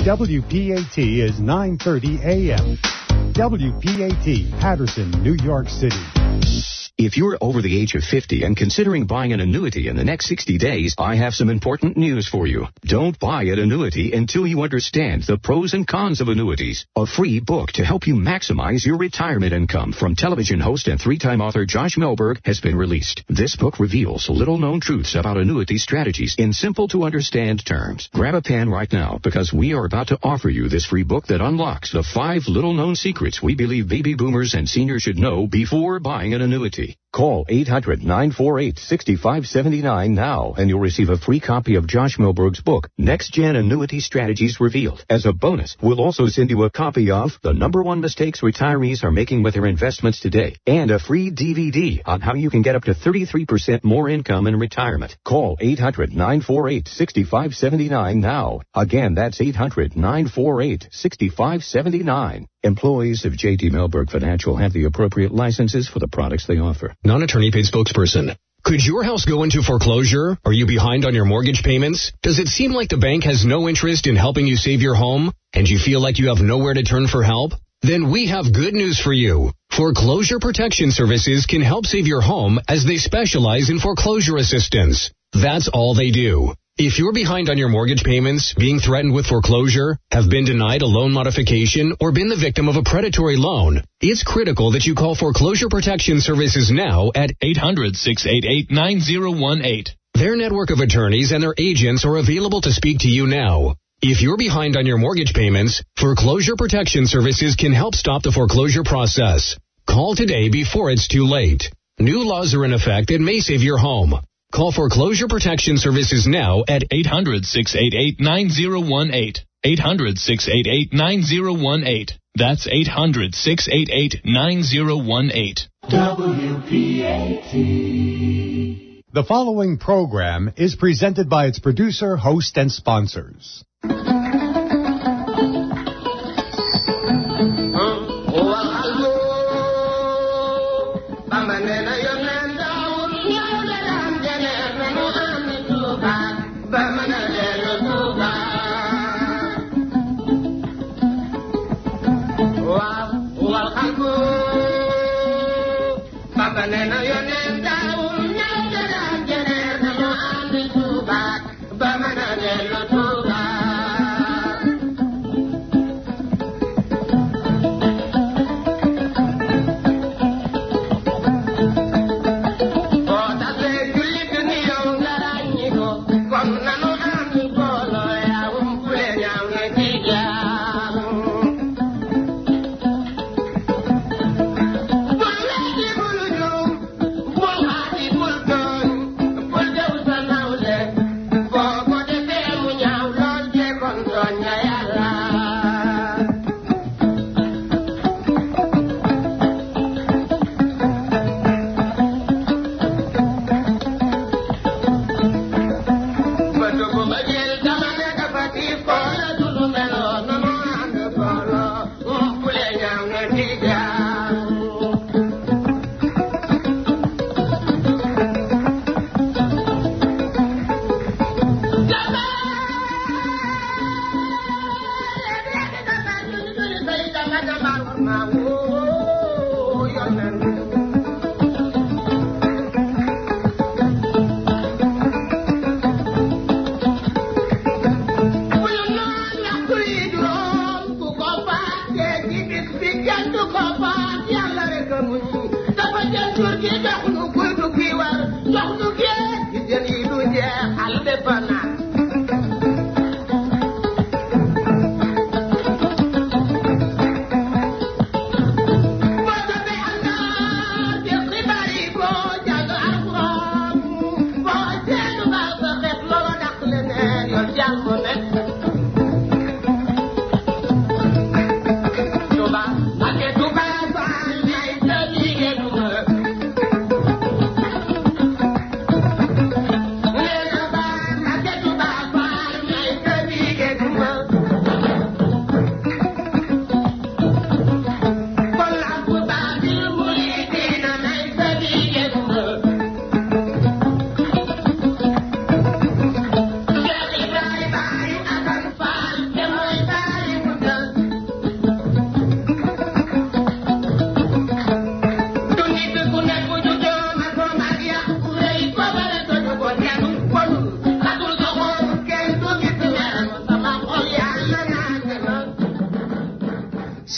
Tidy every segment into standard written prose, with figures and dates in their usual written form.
WPAT is 9:30 a.m. WPAT, Patterson, New York City. If you're over the age of 50 and considering buying an annuity in the next 60 days, I have some important news for you. Don't buy an annuity until you understand the pros and cons of annuities. A free book to help you maximize your retirement income from television host and three-time author Josh Melberg has been released. This book reveals little-known truths about annuity strategies in simple-to-understand terms. Grab a pen right now because we are about to offer you this free book that unlocks the 5 little-known secrets we believe baby boomers and seniors should know before buying an annuity. Call 800-948-6579 now, and you'll receive a free copy of Josh Melberg's book, Next Gen Annuity Strategies Revealed. As a bonus, we'll also send you a copy of The #1 Mistakes Retirees Are Making with Their Investments Today, and a free DVD on how you can get up to 33% more income in retirement. Call 800-948-6579 now. Again, that's 800-948-6579. Employees of J.D. Melberg Financial have the appropriate licenses for the products they offer. Non-attorney paid spokesperson. Could your house go into foreclosure? Are you behind on your mortgage payments? Does it seem like the bank has no interest in helping you save your home? And you feel like you have nowhere to turn for help? Then we have good news for you. Foreclosure Protection Services can help save your home as they specialize in foreclosure assistance. That's all they do. If you're behind on your mortgage payments, being threatened with foreclosure, have been denied a loan modification, or been the victim of a predatory loan, it's critical that you call Foreclosure Protection Services now at 800-688-9018. Their network of attorneys and their agents are available to speak to you now. If you're behind on your mortgage payments, Foreclosure Protection Services can help stop the foreclosure process. Call today before it's too late. New laws are in effect that may save your home. Call Foreclosure Protection Services now at 800-688-9018. 800-688-9018. That's 800-688-9018. WPAT. The following program is presented by its producer, host, and sponsors.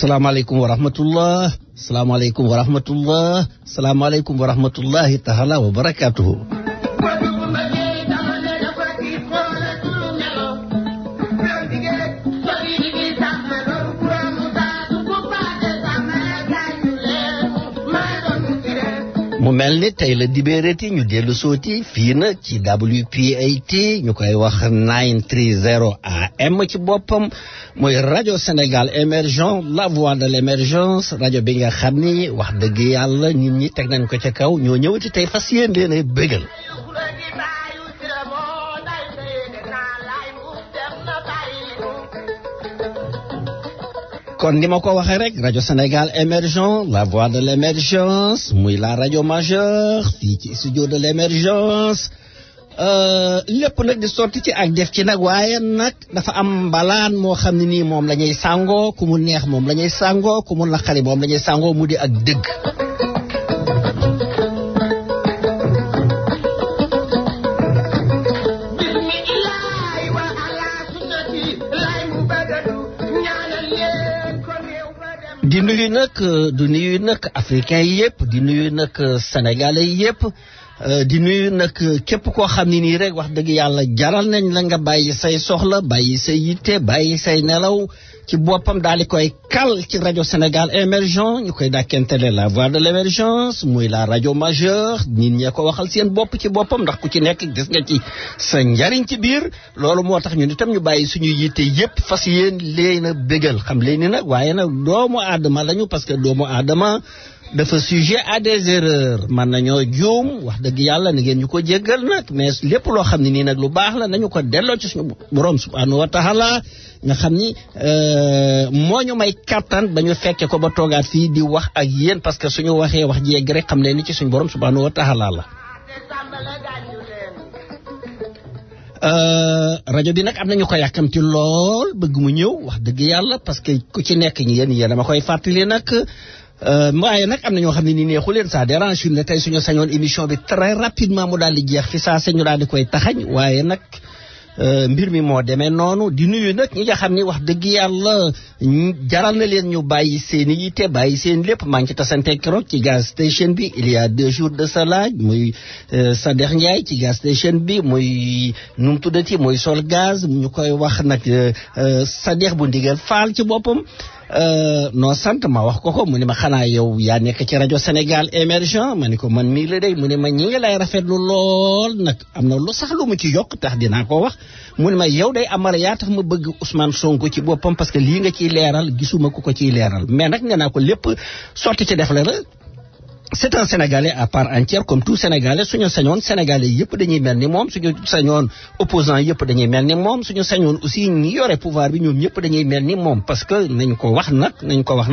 salaamaaleykum wa rahmatullah salaamaaleykum wa rahmatullah salaamaaleykum wa rahmatullahi taala wa barakatuhu. mu mel ni tey la dibéerati ñu dellu sooti fii na ci WPAT ñu koy wax 930 AM ci boppam mooy rajo Sénégal émergent la voix de l'émergence rajo bi nga xam ni wax dëgg yàlla nit ñi teg nañ ko ca kaw ñoo ñëwati tey fas yéen leen a bégal. kon ni ma ko waxee rek rajo Sénégal émergent la voix de l'émergence muy la rajo majeure fii ci studio de l'émergence lépp nag di sotti ci ak def ci nag waaye nag dafa am mbalaan moo xam ne nii moom la ñuy sàngoo ku mu neex moom la ñuy sàngoo ku mu naqari moom la ñuy sàngoo mu di ak dëgg. di nuyu nag africain yëpp di nuyu nag sénégalais yëpp di nuyu nag képp koo xam ne nii rek wax dëgg yàlla jaral nañ la nga bàyyi say soxla bàyyi say yitte bàyyi say nelaw ci boppam daal di koy kal ci rajo Sénégal émergent ñu koy dàkkentele la voix de l'émergence muy la rajo majeure nit ñee ko waxal seen bopp ci boppam ndax ku ci nekk gis nga ci sa njariñ ci biir loolu moo tax ñun itam ñu bàyyi suñu yitte yépp fas yéen leen a bégal xam leen ni nag waaye nag doomu aadama lañu parce que doomu aadama dafa sujet à des erreurs man nañoo juum wax dëgg yàlla na ngeen ñu ko jéggal nag mais lépp loo xam ne nii nag lu baax la nañu ko delloo ci suñu borom subhanahu wa taala nga xam ni moo ñu may kattan ba ñu fekke ko ba toogaat fii di wax ak yéen parce que suñu waxee wax jéeg rek xam leen ni ci suñu borom subhanahu wa taala la. rajo bi nag am nañu ko yàkkamti lool bëgg mu ñëw wax dëgg yàlla parce que ku ci nekk ñi yéen dama koy fàttali nag. waaye nag am na ñoo xam ne ni neexu leen ça dérange ne tey suñu sañoon émission bi très rapidement mu daal di jeex fi saa ñu daal di koy taxañ waaye nag mbir mi moo demee noonu di nuyu nag ñi nga xam ni wax dëgg yàlla jaral na leen ñu bàyyi seen i yitte bàyyi seen lépp maa ngi ci tasante keroog ci gaz station bi il y a 2 jours de cela muy Sadex Ndiaye ci gaz station bi muy nu mu tuddati muy Sol Gaz ñu koy wax nag Sadex bu ndigal faal ci boppam. non sant ma wax ko mu ne ma xanaa yow yaa nekk ci rajo Sénégal émergent ma ni ko man mii la day mu ne ma ñi ngi lay rafetlu lool nag am na lu sax lu mu ci yokk tax dinaa ko wax mu ne ma yow day amara yaa tax ma bëgg Ousmane Sonko ci boppam parce que lii nga ciy leeral gisuma ku ko ciy leeral mais nag nee naa ko lépp sotti ci def la c'est un Sénégalais à part entière comme tout Sénégalais suñu sañoon Sénégalais yëpp dañuy mel ni moom suñu sañoon opposant yëpp dañuy mel ni moom suñu sañoon aussi ñi yore pouvoir bi ñoom ñëpp dañuy mel ni moom parce que nañ ko wax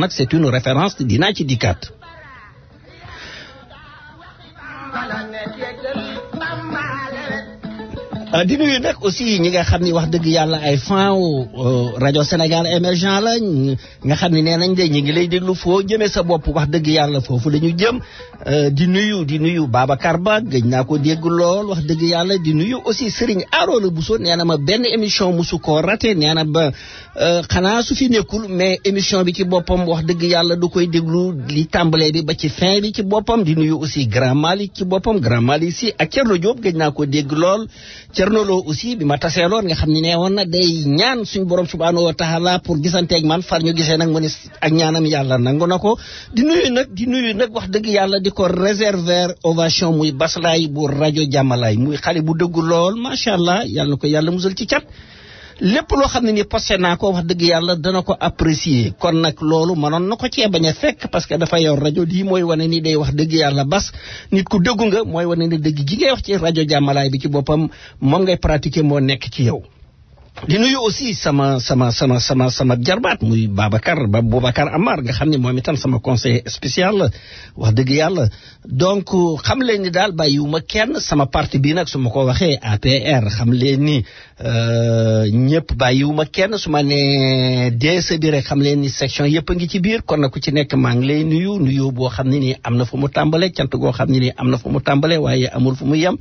nag c'est une référence dinaa ci dikkaat. di nuyu nag aussi ñi nga xam ni wax dëgg yàlla ay fan rajo Sénégal émergent la nga xam ni nee nañ de ñi ngi lay déglu foo jëmee sa bopp wax dëgg yàlla foofu la ñu jëm di nuyu Babacar Ba gëj naa ko dégg lool wax dëgg yàlla di nuyu aussi Serigne Arona Bousso nee na ma benn émission musu koo raté nee na ba xanaa su fi nekkul mais émission bi ci boppam wax dëgg yàlla du koy déglu li tàmbalee bi ba ci fin bi ci boppam di nuyu aussi Grand Malick ci boppam Grand Malick si ak Thierno Diop gëj naa ko dégg lool Thierno Lo aussi bi ma taseeloon nga xam ne nee woon na day ñaan suñu borom subhanahu wa taala pour gisanteeg man far ñu gisee nag mu ne ak ñaanam yàlla nangu na ko di nuyu nag wax dëgg yàlla di ko réserver ovation muy baslaay bu rajo Jàmmalaay muy xale bu dëggu lool macha allah yàlla na ko yàlla musal ci cat lépp loo xam ne ni posté naa ko wax dëgg yàlla dana ko apprécier kon nag loolu mënoon na ko cee bañ a fekk parce que dafa yor rajo lii mooy wane ni day wax dëgg yàlla bas nit ku dëggu nga mooy wane ni dëgg gi ngay wax ci rajo Jàmmalaay bi ci boppam moom ngay pratiquer moo nekk ci yow. di nuyu aussi sama jarbaat muy Boubacar Amar nga xam ne moom itam sama conseiller spécial la wax dëgg yàlla donc xam leen ni daal bàyyiwuma kenn sama parti bi nag su ma ko waxee APR xam leen ni ñëpp bàyyiwuma kenn su ma nee DSE bi rek xam leen ni section yëpp a ngi ci biir kon nag ku ci nekk maa ngi lay nuyu boo xam ne nii am na fu mu tàmbale cant goo xam ne nii am na fu mu tàmbale waaye amul fu mu yem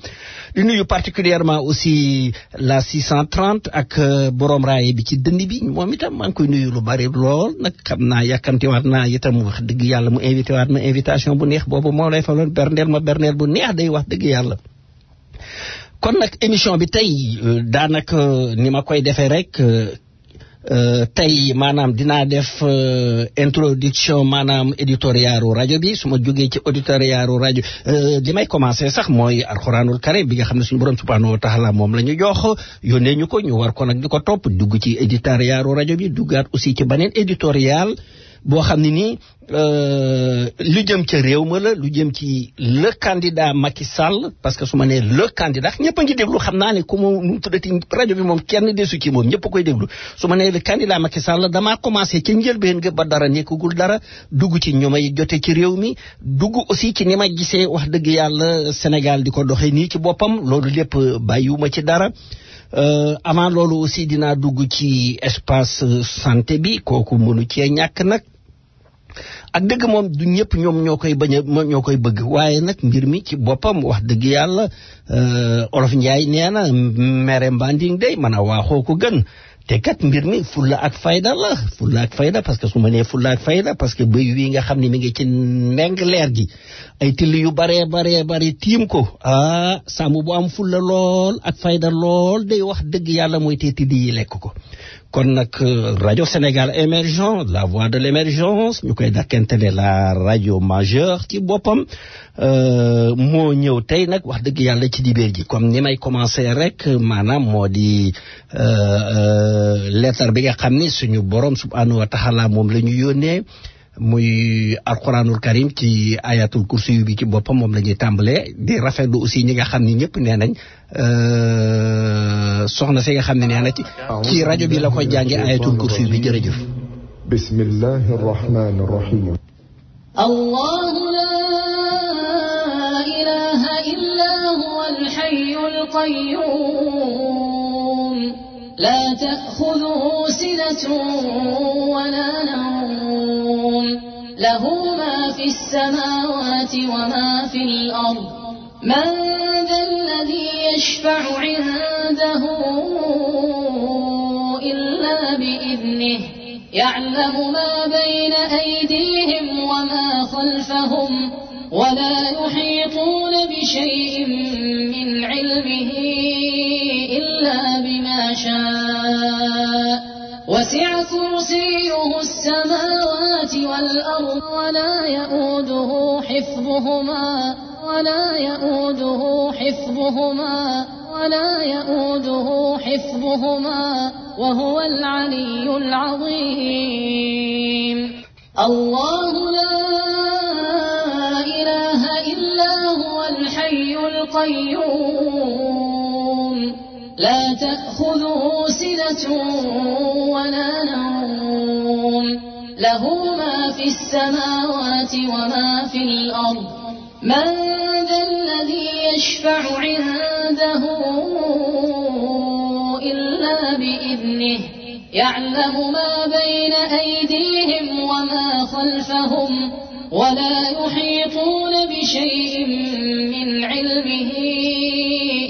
di nuyu particulièrement aussi la 630 ak borom raaye bi ci dënd bi moom itam maa ngi koy nuyu lu bari lool nag xam naa yàkkamtiwaat naa itam wax dëgg yàlla mu invité waat ma invitation bu neex boobu moo lay faloon berndeel bu neex day wax dëgg yàlla. kon nag émission bi tey daanaka ni ma koy defee rek tey maanaam dinaa def introduction maanaam éditorialu rajo bi su ma jógee ci éditorialu rajo li may commencé sax mooy alxuraanul karim bi nga xam ne suñu borom subhanahu wa taala moom la ñu jox yónnee ñu ko ñu war ko nag di ko topp dugg ci éditorialu rajo bi duggaat aussi ci beneen éditorial boo xam ne nii lu jëm ca réew ma la lu jëm ci le candidat Macky Sall parce que su ma nee le candidat ñëpp a ngi déglu xam naa ne ku mu nu mu tuddati rajo bi moom kenn desu ci moom ñëpp a koy déglu su ma nee le candidat Macky Sall damaa commencé ca njëlbeen nga ba dara nekkagul dara dugg ci ñu may jote ci réew mi dugg aussi ci ni ma gisee wax dëgg yàlla Sénégal di ko doxee nii ci boppam loolu lépp bàyyiwuma ci dara. Avant loolu aussi dinaa dugg ci espace santé bi kooku mënu cee ñàkk nag. ak dëgg moom du ñëpp ñoom ñoo koy bañ a ñoo koy bëgg waaye nag mbir mi ci boppam wax dëgg yàlla olof Njaay nee na mere mbanding day mën a waaxoo ko gën te kat mbir mi fulla ak fayda la fulla ak fayda parce que su ma nee fulla ak fayda parce que bëy wi nga xam ne mi ngi ci ndeng leer gi ay till yu bare tiim ko sàmm bu am fulla lool ak fayda lool day wax dëgg yàlla mooy te till yi lekk ko kon nag rajo Sénégal émergent la voix de l'émergence ñu koy dakkantele la rajo majeure ci boppam moo ñëw tey nag wax dëgg yàlla ci dibéer ji comme ni may commencer rek maanaam moo di lettre bi nga xam ni suñu borom subhanahu wa taala moom la ñu yónnee muy alquranul karim ci ayatul kursi yu bi ci boppam moom la ñuy tàmbalee di rafetlu aussi ñi nga xam ni ñëpp nee nañ soxna si nga xam ne nee na ci rajo bi la koy jànge ayatul kursi yu bi jërëjëf. bismillahir rahmanir rahim. allahu la ilaha illa huwal hayyul qayyum la ta'khudhuhu sinatun wa la nawm lahu ma fis samawati wa ma fil ard man dha alladhi yashfa'u 'indahu illa bi'idhnihi يعلم ما بين أيديهم وما خلفهم ولا يحيطون بشيء من علمه إلا بما شاء وسع كرسيه السماوات والأرض ولا يؤوده حفظهما وهو العلي العظيم الله لا إله إلا هو الحي القيوم لا تأخذه سنة ولا نوم له ما في السماوات وما في الأرض من ذا الذي يشفع عنده إلا بإذنه يعلم ما بين أيديهم وما خلفهم ولا يحيطون بشيء من علمه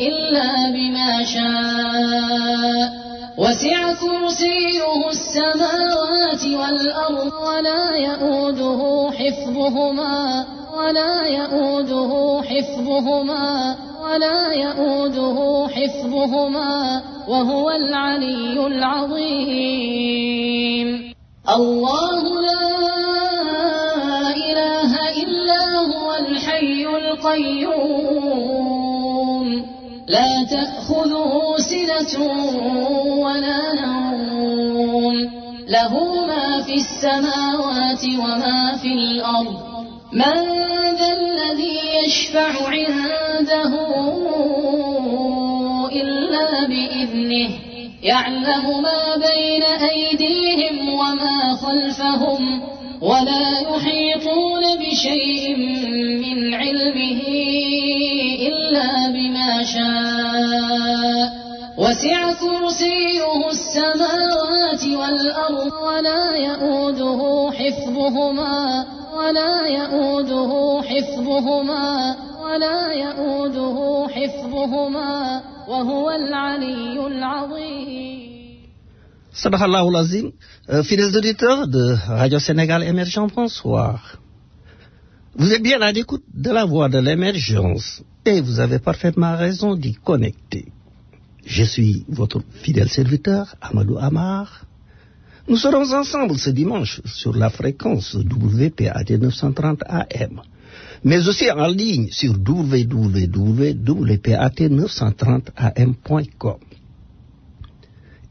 إلا بما شاء وسع كرسيه السماوات والأرض ولا يؤوده حفظهما وهو العلي العظيم الله لا إله إلا هو الحي القيوم لا تأخذه سنة ولا نوم له ما في السماوات وما في الأرض من ذا الذي يشفع عنده إلا بإذنه يعلم ما بين أيديهم وما خلفهم ولا يحيطون بشيء من علمه إلا بما شاء وسع كرسيه السماوات والأرض ولا يؤوده حفظهما وهو العلي العظيم Sadaqallahu l'azim. Fidèles auditeurs de Radio Sénégal Émergent, bonsoir. Vous êtes bien à l'écoute de la voix de l'émergence et vous avez parfaitement raison d'y connecter. Je suis votre fidèle serviteur, Amadou Amar. Nous serons ensemble ce dimanche sur la fréquence WPAT 930 AM, mais aussi en ligne sur www.pat930am.com.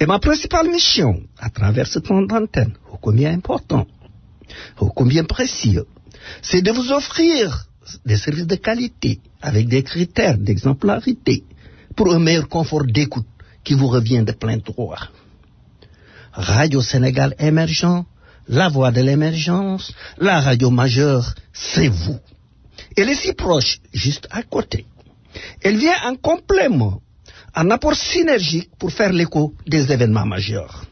Et ma principale mission, à travers ce temps d'antenne, ô combien important, ô combien précieux, c'est de vous offrir des services de qualité avec des critères d'exemplarité pour un meilleur confort d'écoute qui vous revient de plein droit. Radio Sénégal Émergent, la voix de l'émergence, la radio majeure, c'est vous. Elle est si proche, juste à côté. Elle vient en complément, en apport synergique pour faire l'écho des événements majeurs.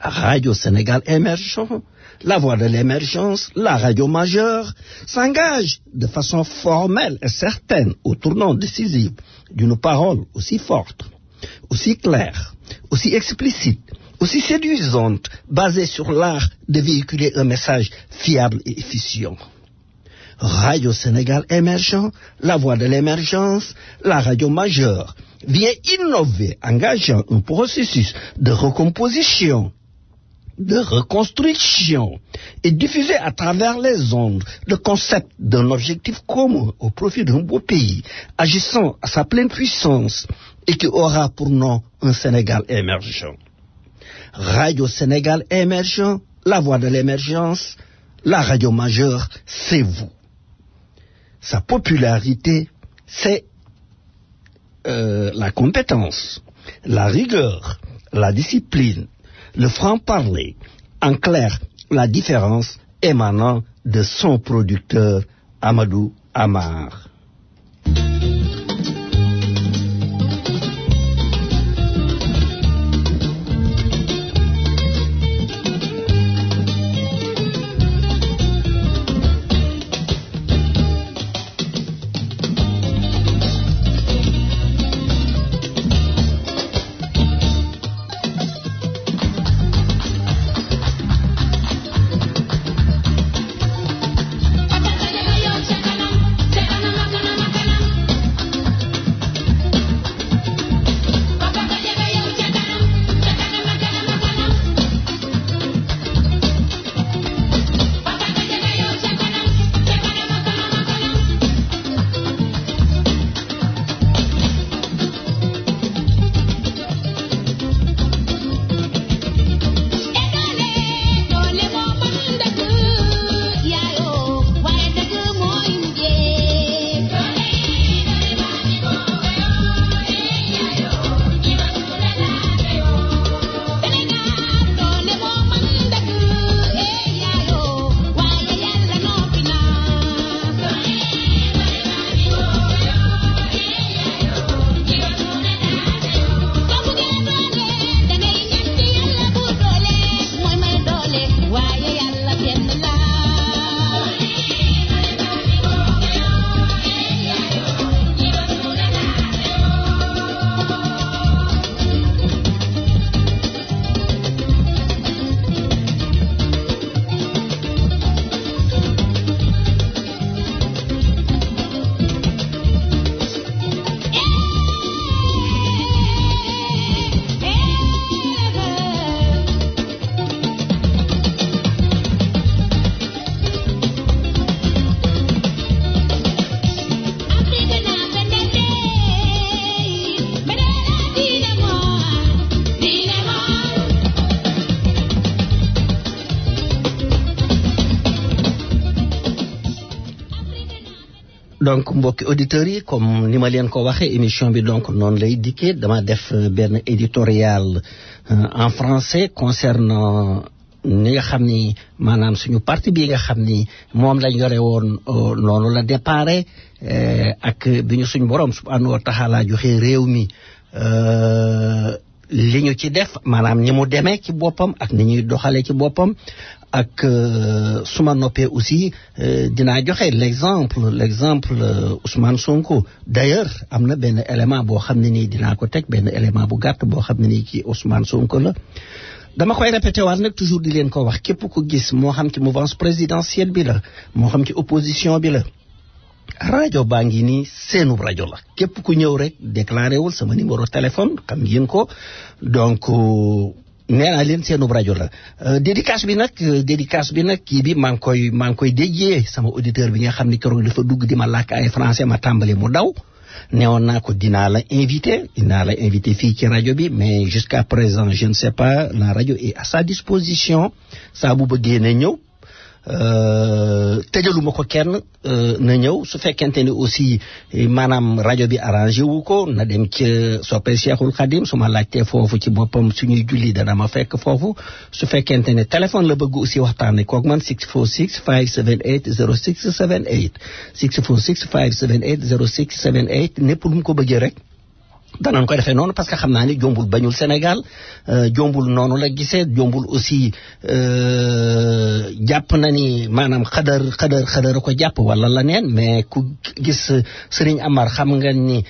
Radio Sénégal Émergent, la voix de l'émergence, la radio majeure, s'engage de façon formelle et certaine au tournant décisif d'une parole aussi forte, aussi claire, aussi explicite, aussi séduisante, basée sur l'art de véhiculer un message fiable et efficient. Radio Sénégal Émergent, la voix de l'émergence, la radio majeure, vient innover, engageant un processus de recomposition, de reconstruction et diffuser à travers les ondes le concept d'un objectif commun au profit d'un beau pays, agissant à sa pleine puissance et qui aura pour nom un Sénégal émergent. Radio Sénégal Émergent, la voix de l'émergence, la radio majeure, c'est vous. Sa popularité, c'est la compétence, la rigueur, la discipline, le franc-parler, en clair, la différence émanant de son producteur Amadou Amar. donc mbokki auditeurs yi comme ni ma leen ko waxee émission bi donc noonu lay dikkee dama def benn éditorial en français concernant ni nga xam ni maanaam suñu parti bi nga xam ni moom lañ yore woon noonu la déparé ak bi ñu suñu borom subhanahu wa taala joxe réew mi li ñu ci def maanaam ñi mu demee ci boppam ak ni ñuy doxalee ci boppam ak su ma noppee aussi dinaa joxe l'exemple Ousmane Sonko d'ailleurs am na benn élément boo xam ne nii dinaa ko teg benn élément bu gàtt boo xam ne nii ci Ousmane Sonko la dama koy répété waat nag toujours di leen ko wax képp ku gis moo xam ci mouvance présidentielle bi la moo xam ci opposition bi la rajo baa ngi nii seenub rajo la képp ku ñëw rek déclaré wul sama numéro téléphone xam ngeen ko donc nee naa leen seenub rajo la dédicace bi nag kii bi maa ngi koy déjee sama auditeur bi nga xam ne keroog dafa dugg di ma làkk ay français ma tàmbali mu daw newoon naa ko dinaa la invité fii ci rajo bi mais jusqu'à présent je ne sais pas la rajo est à sa disposition saa bu bëggee na ñëw tëjaluma ko kenn na ñëw su fekkente ni aussi maanaam rajo bi arrangé wu ko na dem ci soppe Cheikhul Khadim su ma laajtee foofu ci boppam suñuy julli dana ma fekk foofu su fekkente ne téléphone la bëgg aussi waxtaane kook man 646 578 0678 646 578 0678 népp lu mu ko bëggee rek danañ ko defee noonu parce que xam naa ni jombul bañul Sénégal jombul noonu la gisee jombul aussi jàpp na ni maanaam xadar ko jàpp wala la neen mais ku gis Serigne Amar xam nga ni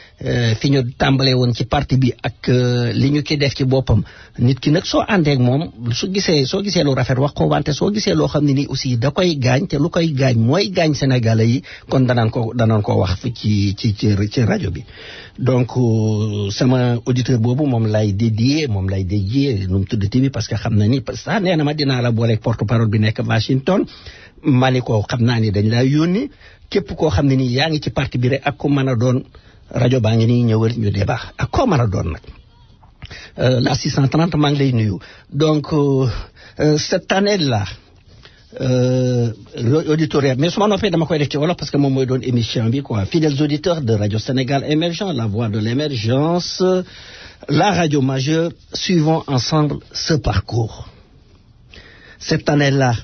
fi ñu tàmbalee woon ci parti bi ak li ñu ki def ci boppam nit ki nag soo àndeek moom soo gisee lu rafet wax ko wante soo gisee loo xam ne ni aussi da koy gaañ te lu koy gaañ mooy gaañ Sénégalais yi kon danaan ko wax fi ci rajo bi donc sama auditeur boobu moom lay dédié nu mu tuddati bi parce que xam na ni sax nee na ma dinaa la booleeg porte-parole bi nekk Washington ma ni ko xam naa ni dañ laa yónni képp koo xam ne nii yaa ngi ci parti bi rek ak ko mën a doon rajo baa ngi nii ñëwal ñu débat ak koo mën a doon nag la 630 maa ngi lay nuyu donc cette année là auditorial mais su ma noppee dama koy def ci wolof parce que moom mooy doon émission bi quoi fidèles auditeurs de Radio Sénégal Émergent la voix de l'émergence la radio majeure suivons ensemble ce parcours cette année-là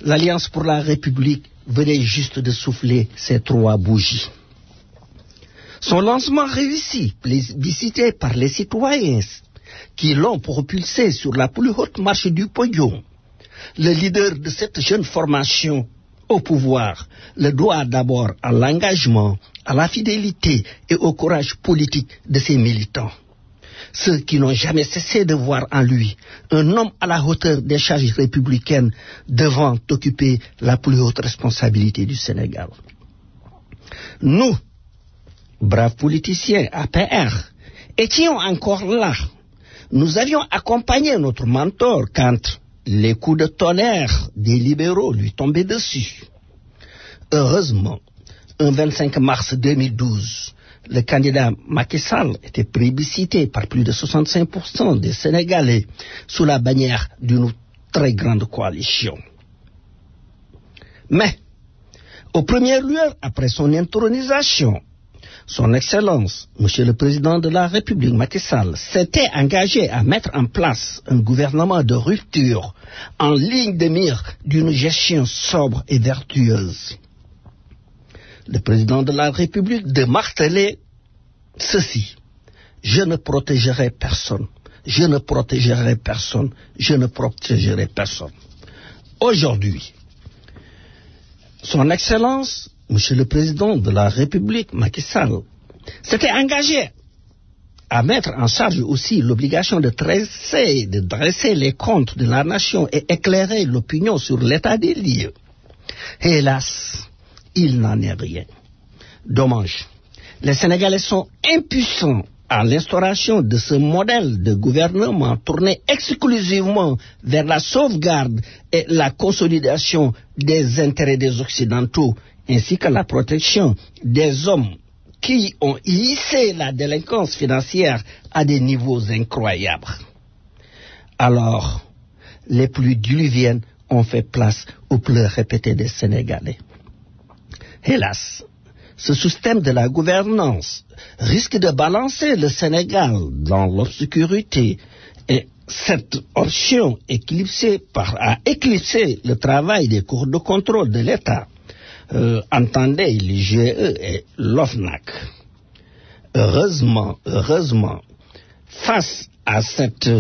l'Alliance pour la République venait juste de souffler ses 3 bougies. Son lancement réussi, plébiscité par les citoyens qui l'ont propulsé sur la plus haute marche du podium. Le leader de cette jeune formation au pouvoir le doit d'abord à l'engagement, à la fidélité et au courage politique de ses militants. Ceux qui n'ont jamais cessé de voir en lui un homme à la hauteur des charges républicaines devant occuper la plus haute responsabilité du Sénégal. Nous, braves politiciens APR, étions encore là. Nous avions accompagné notre mentor quand les coups de tonnerre des libéraux lui tombaient dessus. Heureusement, un 25 mars 2012, le candidat Macky Sall était plébiscité par plus de 65% des Sénégalais sous la bannière d'une très grande coalition. Mais, aux premières lueurs, après son intronisation, Son Excellence, Monsieur le Président de la République, Macky Sall, s'était engagé à mettre en place un gouvernement de rupture en ligne de mire d'une gestion sobre et vertueuse. Le Président de la République de marteler ceci: je ne protégerai personne, je ne protégerai personne, je ne protégerai personne. Aujourd'hui, Son Excellence, Monsieur le Président de la République, Macky Sall, s'était engagé à mettre en charge aussi l'obligation de dresser les comptes de la nation et éclairer l'opinion sur l'état des lieux. Hélas, il n'en est rien. Dommage. Les Sénégalais sont impuissants à l'instauration de ce modèle de gouvernement tourné exclusivement vers la sauvegarde et la consolidation des intérêts des Occidentaux, ainsi que la protection des hommes qui ont hissé la délinquance financière à des niveaux incroyables. Alors, les pluies diluviennes ont fait place aux pleurs répétés des Sénégalais. Hélas, ce système de la gouvernance risque de balancer le Sénégal dans l'obscurité et cette option a éclipsé le travail des cours de contrôle de l'État. Entendez l'IGE et l'OFNAC. Heureusement, face à cette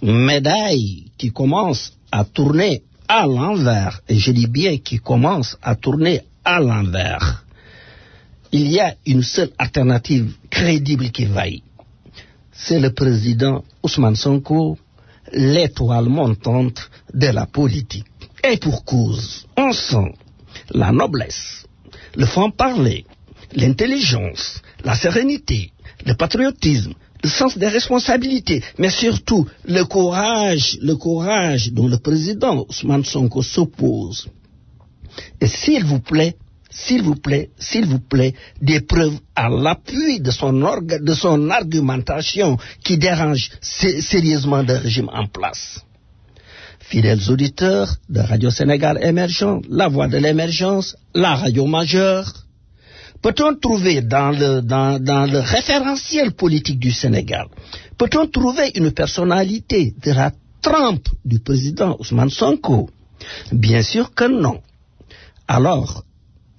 médaille qui commence à tourner à l'envers, et je dis bien qui commence à tourner à l'envers, il y a une seule alternative crédible qui vaille. C'est le président Ousmane Sonko, l'étoile montante de la politique. Et pour cause, on sent la noblesse, le franc-parler, l'intelligence, la sérénité, le patriotisme, le sens des responsabilités, mais surtout le courage dont le président Ousmane Sonko s'oppose. Et s'il vous plaît, des preuves à l'appui de son argumentation qui dérange sérieusement le régime en place. Fidèles auditeurs de Radio Sénégal Émergent, la voix de l'émergence, la radio majeure, peut-on trouver dans le référentiel politique du Sénégal, peut-on trouver une personnalité de la trempe du président Ousmane Sonko? Bien sûr que non. Alors,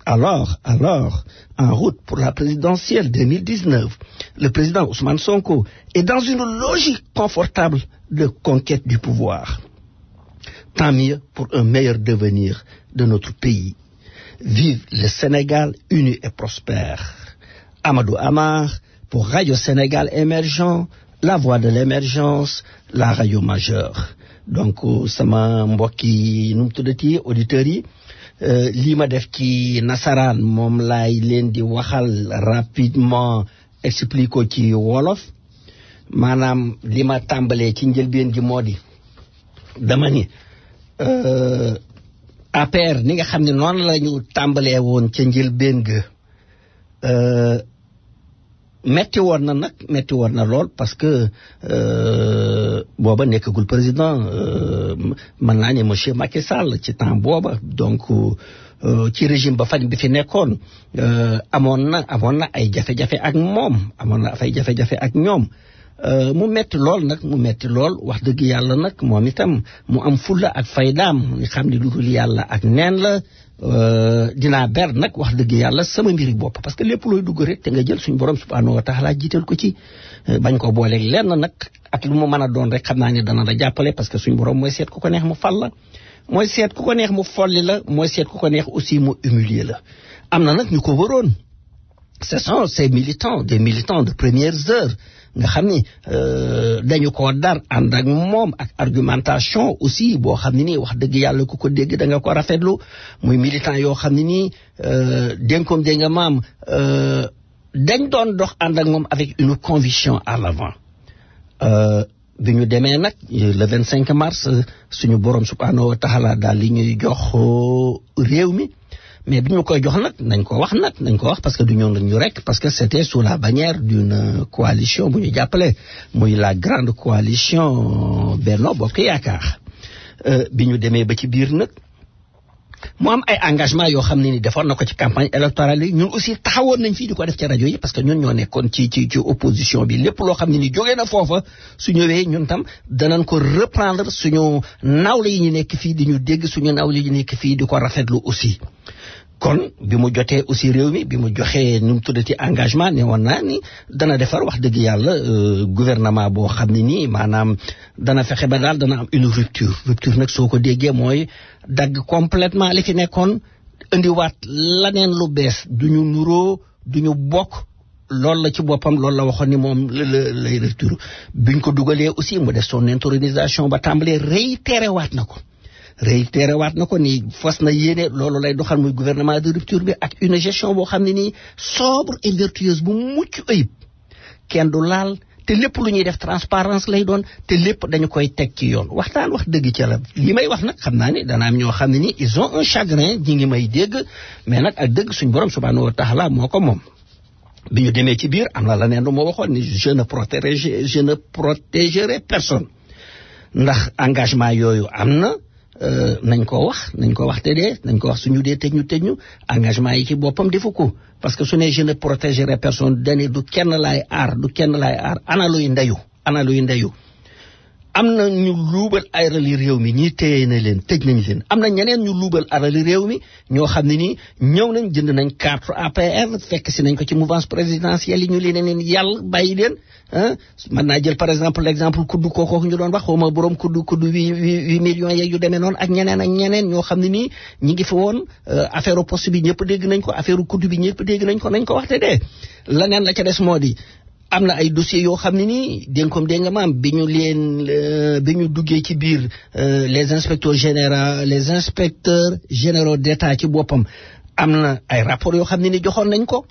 en route pour la présidentielle 2019, le président Ousmane Sonko est dans une logique confortable de conquête du pouvoir. Tant mieux pour un meilleur devenir de notre pays. Vive le Sénégal uni et prospère. Amadou Amar pour Radio Sénégal Émergent, la voix de l'émergence, la radio majeure. Donc sama mbokki nu mu tuddati auditeurs yi lii ma def ci nasaraan moom laay leen di waxal rapidement explique ko ci wolof maanaam li ma tàmbalee ci njëlbeen gi moo di dama ni APR ni nga xam ne noonu la ñu tàmbalee woon ca njëlbeen ga metti woon na lool parce que booba nekkagul président mën naa ne monsieur Macky Sall ci temps booba donc ci régime ba fan bi fi nekkoon amoon na ay jafe-jafe ak moom amoon na ay jafe-jafe ak ñoom mu metti lool wax dëgg yàlla nag moom itam mu am fulla ak faydaam ni xam ne lu dul yàlla ak neen la dinaa ber nag wax dëgg yàlla sama mbiri bopp parce que lépp looy dugg rek te nga jël suñu borom subhanahu wa taala jiital ko ci bañ ko booleeg lenn nag ak lu mu mën a doon rek xam naa ne dana la jàppale parce que suñu borom mooy seet ku ko neex mu fal la mooy seet ku ko neex mu folli la mooy seet ku ko neex aussi mu humilier la am na nag ñu ko waroon ce sont ces militants des militants de premières heures nga xam ni dañu ko dar ànd ak moom ak argumentation aussi boo xam ne nii wax dëgg yàlla ku ko dégg da nga ko rafetlu muy militant yoo xam ne nii dénkoom dégg nga maam dañ doon dox ànd ak moom avec une conviction à l'avant bi ñu demee nag le 25 mars suñu borom subhanahu wa taala daal li ñuy jox réew mi mais bi ñu koy jox nag nañ ko wax parce que du ñoon ñu rek parce que c'était sous la bannière d'une coalition bu ñu jàppale muy la grande coalition Benno Bokk Yaakaar bi ñu demee ba ci biir nag mu am ay engagement yoo xam ne ni defoon na ko ci campagne électorale yi ñun aussi taxawoon nañ fii di ko def ci rajo yi parce que ñun ñoo nekkoon ci opposition bi lépp loo xam ne ni jógee na foofa su ñëwee ñun tam danañ ko reprendre suñu nawle yi ñu nekk fii di ñu dégg suñu nawle yi ñu nekk fii di ko rafetlu aussi kon bi mu jotee aussi réew mi bi mu joxee nu mu tuddati engagement ne woon naa ni dana defar wax dëgg yàlla gouvernement boo xam ne nii maanaam dana fexe ba daal dana am une rupture nag soo ko déggee mooy dagg complètement li fi nekkoon indiwaat laneen lu bees du ñu nuroo du ñu bokk loolu la ci boppam loolu la waxoon ni moom lay rupture biñ ko dugalee aussi mu def son intronisation ba tàmbalee réitéré waat na ko ni fas na yéene loolu lay doxal muy gouvernement de rupture bi ak une gestion boo xam ne nii sobre et vertueuse bu mucc ayib kenn du laal te lépp lu ñuy def transparence lay doon te lépp dañu koy teg ci yoon waxtaan wax dëgg ci la li may wax nag xam naa ni dana am ñoo xam ne nii ils ont un chagrin ñi ngi may dégg mais nag ak dëgg suñu borom subhanahu wa taala moo ko moom bi ñu demee ci biir am na la neen lu moo waxoon ni je ne protégerai personne ndax engagement yooyu am na nañ ko wax te dee nañ ko wax suñu dee tëj ñu engagement yi ci boppam defu ko parce que su ne je ne protégerai personne dane du kenn laay aar ana luy ndeyu am na ñu luubal alali réew mi ñii téye na leen tëj nañ leen am na ñeneen ñu luubal alali réew mi ñoo xam ne nii ñëw nañ jënd nañ carte APR fekk si nañ ko ci mouvance présidentielle yi ñu leen yàlla bàyyi leen mën naa jël par exemple l'exemple kuddu kooku ñu doon wax xaw ma borom kuddu 8 millions yeeg yu demee noonu ak ñeneen ñoo xam ne nii ñi ngi fi woon affaire poste bi ñëpp dégg nañ ko affaire kuddu bi ñëpp dégg nañ ko nañ ko waxte dee leneen la ca des moo di am na ay dossiers yoo xam ne nii dénkoom dégg nga maam bi ñu duggee ci biir les inspecteurs généraux d'État ci boppam am na ay rapports yoo xam ne ni joxoon nañ ko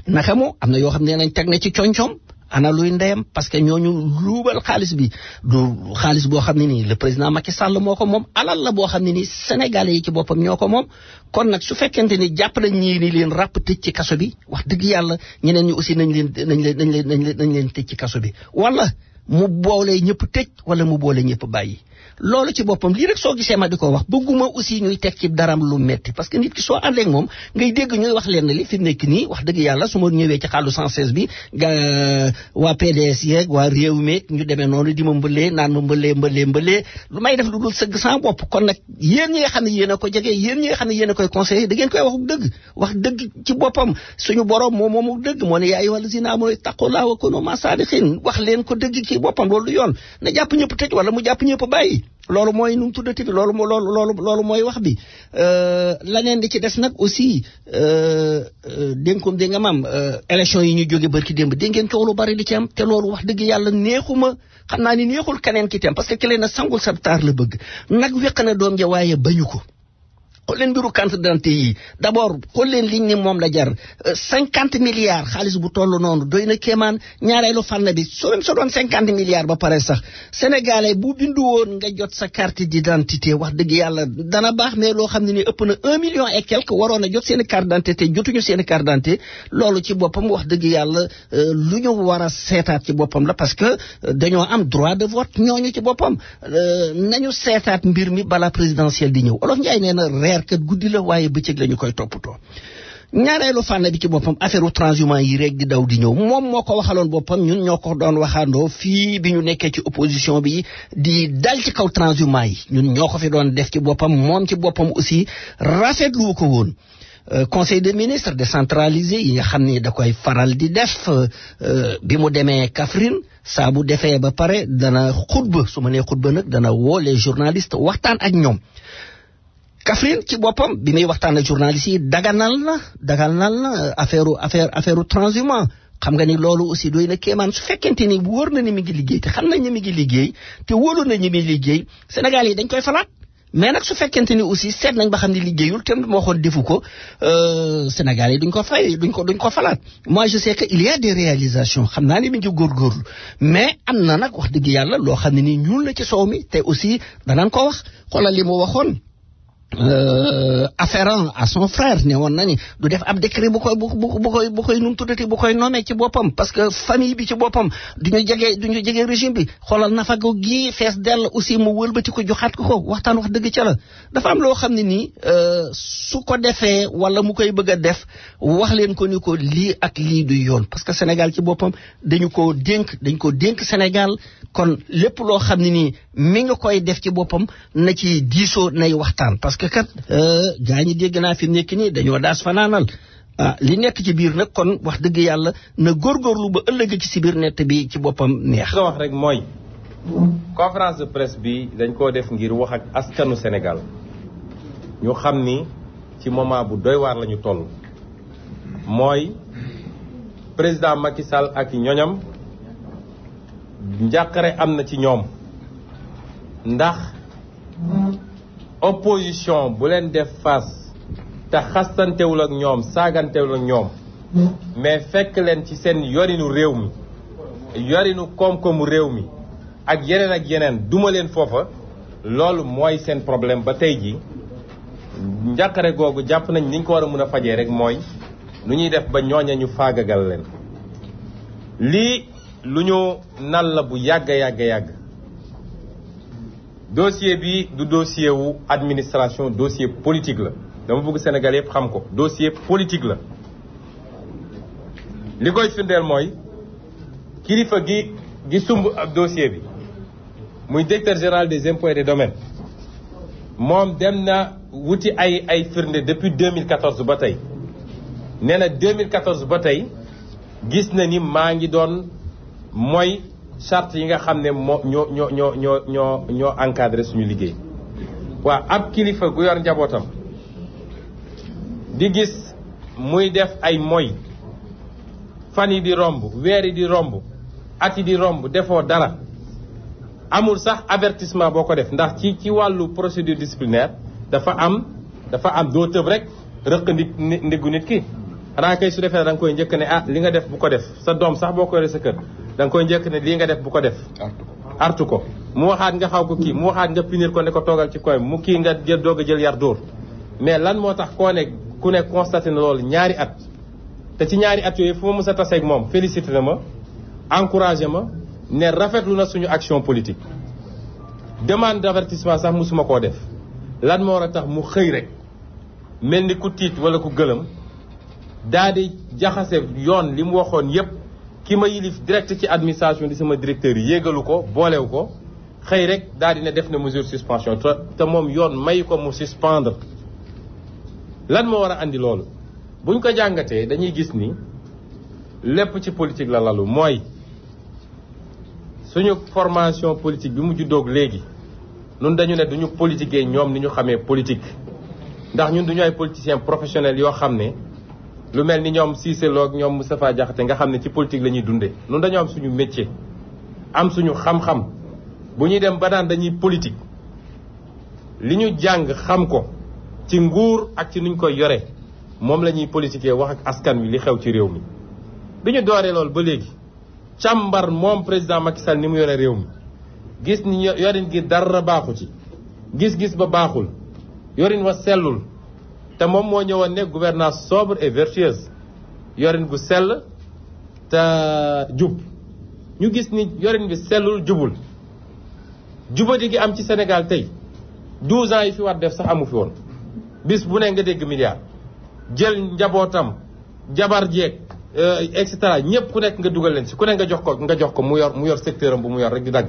naka moo am na yoo xam ne nañ teg na ci coñcoom ana luy ndeyam parce que ñooñu luubal xaalis bi du xaalis boo xam ne nii le président Macky Sall moo ko moom alal la boo xam ne nii sénégalais yi ci boppam ñoo ko moom kon nag su fekkente ni jàpp nañ ñii ni leen ràpp tëj ci kaso bi wax dëgg yàlla ñeneen ñi aussi nañ leen tëj ci kaso bi wala mu boole ñëpp tëj wala mu boole ñëpp bàyyi loolu ci boppam lii rek soo gisee ma di ko wax bëgguma aussi ñuy teg ci daram lu metti parce que nit ki soo àndeek moom ngay dégg ñuy wax leen li fi nekk nii wax dëgg yàlla su ma ñëwee ci xàllu 116 bi waa PDS yeeg waa réew mi ñu demee noonu di ma mbëlee naan ma mbëlee lu may def lu dul sëgg sans bopp kon nag yéen ñi nga xam ne yéen a ko jege yéen ñi nga xam ne yéen a koy conseillé da ngeen koy wax dëgg ci boppam suñu borom moomu dëgg moo ne yaa ayyuhal lazina aamanu taqullaaha wa kuunu ma'a saadiqiin wax leen ko dëgg ci boppam loolu du yoon na jàpp ñëpp tëj wala mu jàpp ñëpp bàyyi loolu mooy nu mu tuddati bi loolu mooy wax bi laneen di ci des nag aussi dénkoom dégg nga maam élection yi ñu jóge barki démb dégg ngeen coow lu bari di ci am te loolu wax dëgg yàlla neexuma xam naa ni neexul keneen ki tam parce que ki leen a sangul sa taar la bëgg nag weq na doom ja waaye bañu ko xool leen mbiru carte d'identité yi d'abord xool leen liñ ni moom la jar 50 milliards xaalis bu toll noonu doy na kéemaan ñaareelu fànn bi soo doon 50 milliards ba pare sax sénégalais bu bindu woon nga jot sa carte d'identité wax dëgg yàlla dana baax mais loo xam ne ni ëpp na 1 million et quelque waroon a jot seen carte d'identité jotuñu seen carte d'identité loolu ci boppam wax dëgg yàlla lu ñu war a seetaat ci boppam la parce que dañoo am droit de vote ñooñu ci boppam nañu seetaat mbir mi bala présidentielle di ñëw Olof Njaay nee na kat guddi la waaye bëccëg la ñu koy toppatoo ñaareelu fànn bi ci boppam affaire transhumant yi rek di daw di ñëw moom moo ko waxaloon boppam ñun ñoo ko doon waxaandoo fii bi ñu nekkee ci opposition bi di dal ci kaw transhumant yi ñun ñoo ko fi doon def ci boppam moom ci boppam aussi rafetlu ko woon conseil des ministres décentralisé yi nga xam ni da koy faral di def bi mu demee Kaffrine saa bu defee ba pare dana xutba su ma nee xutba nag dana woo les journalistes waxtaan ak ñoom Kaffrine ci boppam bi muy waxtaan ak journalistes yi daganal na affaire transhumant xam nga ni loolu aussi doy na kéemaan su fekkente ni wóor na ni mi ngi liggéey te xam nañ ni mi ngi liggéey te wóolu na ñi muy liggéey Sénégal yi dañ koy falaat mais nag su fekkente ni aussi seet nañ ba xam ne liggéeyul te moo waxoon defu ko Sénégal yi duñ ko falaat moi je sais que il y a des réalisations xam naa ni mi ngi góorgóorlu mais am na nag wax dëgg yàlla loo xam ne ni ñuul na ci soow mi te aussi danaan ko wax xoolal li mu waxoon afférent à son frère ne woon na ni du def ab décret bu koy num tuddati bu koy nommé ci boppam parce que famille bi ci boppam duñu jege régime bi xoolal nafago gi fees dell aussi mu wëlbati ko joxaat ko waxtaan wax dëgg ca la dafa am loo xam ne nii su ko defee wala mu koy bëgg a def wax leen ko ni ko lii ak lii du yoon parce que Sénégal ci boppam dañ ko dénk Sénégal kon lépp loo xam ne nii mi nga koy def ci boppam na ci diisoo nay waxtaan parce que kat gaa ñi dégg naa fi mu nekk nii dañoo daas fanaanal li nekk ci biir nag kon wax dëgg yàlla na góorgóorlu ba ëllëg ci si biir nett bi ci boppam neex. nga wax rek mooy conférence de presse bi dañ koo def ngir wax ak askanu Sénégal ñu xam ni ci moment bu doy waar la ñu toll mooy président Macky Sall ak ñoñam njàqare am na ci ñoom ndax opposition bu leen def face te xastantewul ak ñoom saagantewul ak ñoom mais fekk leen ci seen yorinu réew mi yorinu koom-koomu réew mi ak yeneen duma leen foofa loolu mooy seen problème ba tey ji njàqare googu jàpp nañ ni ñu ko war a mën a fajee rek mooy nu ñuy def ba ñooña ñu faagagal leen lii lu ñu nal la bu yàgg dossier bi du dossier wu administration dossier politique la dama bëgg Sénégal yëpp xam ko dossier politique la li koy firndeel mooy kilifa gi sumb ab dossier bi muy directeur général des impôts et des domaines moom dem na wuti ay firnde depuis 2014 ba tey nee na 2014 ba tey gis na ni maa ngi doon mooy charte yi nga xam ne moo ñoo encadré suñu liggéey. waa ab kilifa gu yor njabootam di gis muy def ay moy fan yi di romb weer yi di romb at yi di romb defoo dara amul sax avertissement boo ko def ndax ci wàllu procédure disciplinaire dafa am doo tëb rek rëq ndiggu nit ki xanaa kay su defee da nga koy njëkk ne li nga def bu ko def sa doom sax boo ko yoree sa kër da nga koy njëkk ne lii nga def bu ko def artu ko mu waxaat nga xaw ko kii mu waxaat nga punir ko ne ko toogal ci koy mu kii nga jël doog a jël yar dóor mais lan moo tax ku ne constaté na loolu ñaari at te ci ñaari at yooyu fu ma mës a taseeg moom félicité na ma encouragé ma ne rafetlu na suñu action politique demande d'avertissement sax musuma koo def lan moo war a tax mu xëy rek mel ni ku tiit wala ku gëlëm daal di jaxase yoon li mu waxoon yépp ki ma yilif direct ci administration di sama directeur yi yéegalu ko boolewu ko xëy rek daal di ne def na mesure suspension te moom yoon may ko mu suspendre lan moo war a andi loolu buñ ko jàngatee dañuy gis ni lépp ci politique la lalu mooy suñu formation politique bi mu juddoog léegi ñun dañu ne duñu politiquer ñoom ni ñu xamee politique ndax ñun duñu ay politiciens professionnels yoo xam ne lu mel ni ñoom Cissé Lo ak ñoom Moustapha Diakhaté nga xam ne ci politique la ñuy dundee ñun dañoo am suñu métier am suñu xam-xam bu ñuy dem ba naan dañuy politique li ñu jàng xam ko ci nguur ak ci nuñ koy yore moom la ñuy politiquer wax ak askan wi li xew ci réew mi bi ñu dooree loolu ba léegi càmbar moom président Macky Sall ni mu yore réew mi gis ni yorin gi dara baaxu ci gis-gis ba baaxul yorin wa sellul te moom moo ñëwoon ne gouvernance sobre et vertueuse yorin gu sell te jub ñu gis ni yorin bi sellul jubul jubadi gi am ci Sénégal tey 12 ans yi fi war def sax amu fi woon bis bu ne nga dégg milliard jël njabootam jabar jeeg et cetera ñëpp ku nekk nga dugal leen si ku nekk nga jox ko mu yor secteur am bu mu yor rek di dagg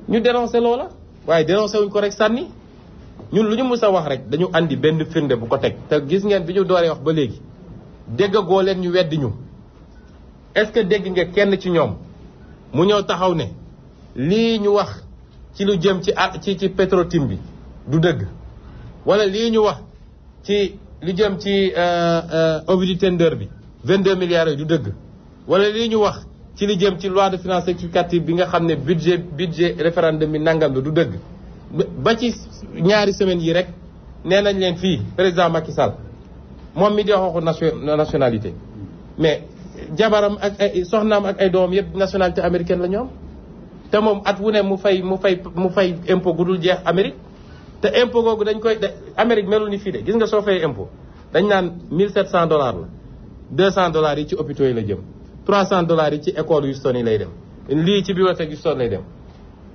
ñu dénoncé loola waaye dénoncé wuñ ko rek sànni ñun lu ñu mus a wax rek dañu andi benn firnde bu ko teg te gis ngeen bi ñu dooree wax ba léegi déggagoo leen ñu weddi ñu est-ce que dégg nga kenn ci ñoom mu ñëw taxaw ne lii ñu wax ci lu jëm ci Petro-Tim bi du dëgg wala lii ñu wax ci lu jëm ci Ovidiu Tender bi 22 milliards yooyu du dëgg wala lii ñu wax ci li jëm ci loi de finances rectificative bi nga xam ne budget référendum bi nangam la du dëgg ba ci ñaari semaines yi rek nee nañ leen fii président Macky Sall moom mi di waxu nationalité mais jabaram ak ay soxnaam ak ay doomam yëpp nationalité américaine la ñoom te moom at wu ne mu fay impôt gu dul jeex Amérique te impôt googu dañ koy Amérique melul ni fii de gis nga soo fay impôt dañ naan $1,700 la $200 yi ci hôpitaux yi la jëm $300 yi ci école Houston yi lay dem lii ci bibliothèque Houston lay dem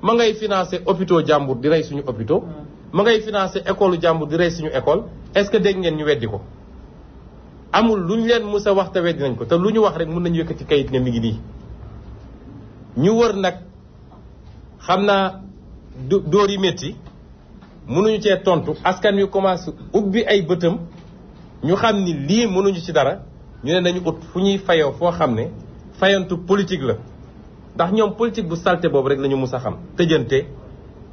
ma ngay financé hôpitaux jàmbur di rey suñu hôpitaux ma ngay financé école jàmbur di rey suñu école est-ce que dégg ngeen ñu weddi ko amul lu ñu leen mus a wax te weddi nañ ko te lu ñu wax rek mën nañu yëkkati kayit ne mi ngi nii ñu wër nag xam naa dóor yi métti mënuñu cee tontu askan wi commencé ubbi ay bëtam ñu xam ni lii mënuñu ci dara ñu ne nañu ut fu ñuy fayoo foo xam ne fayantu politique la ndax ñoom politique bu salté boobu rek la ñu mus a xam tëjante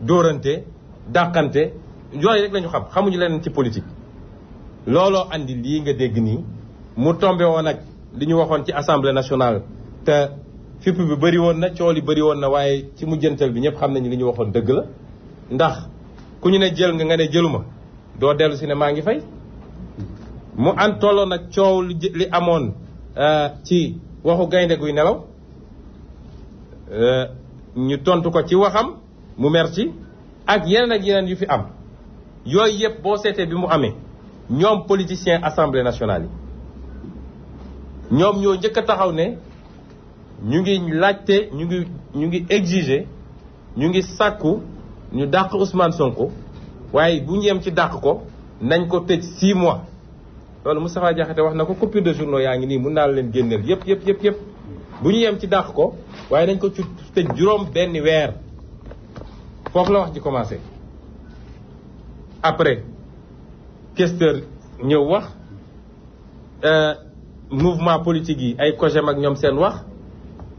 dóorante dàqante yooyu rek la ñu xam xamuñu leneen ci politique looloo andi lii nga dégg nii mu tombé woon ak li ñu waxoon ci assemblée nationale te fipp bi bëri woon na coow li bëri woon na waaye ci mujjantal bi ñëpp xam nañu li ñu waxoon dëgg la ndax ku ñu ne jël nga ne jëluma doo dellu si ne maa ngi fay mu an tolloo nag coow li amoon ci waxu gaynde guy nelaw ñu tontu ko ci waxam mu mer ci ak yeneen yu fi am yooyu yëpp boo seetee bi mu amee ñoom politiciens assemblée nationale yi ñoom ñoo njëkk a taxaw ne ñu ngi laajte ñu ngi exiger ñu ngi sàkku ñu dàq Ousmane Sonko waaye bu ñu yem ci dàq ko nañ ko tëj 6 mois loolu Moustapha Diakhaté wax na ko coupure de journaux yaa ngi nii mun naa leen génneel yëpp bu ñu yem ci dàq ko waaye nañ ko ci tëj juróom benn weer foofu la wax ji commencé après questeur ñëw wax mouvement politique yi ay COJEM ak ñoom seen wax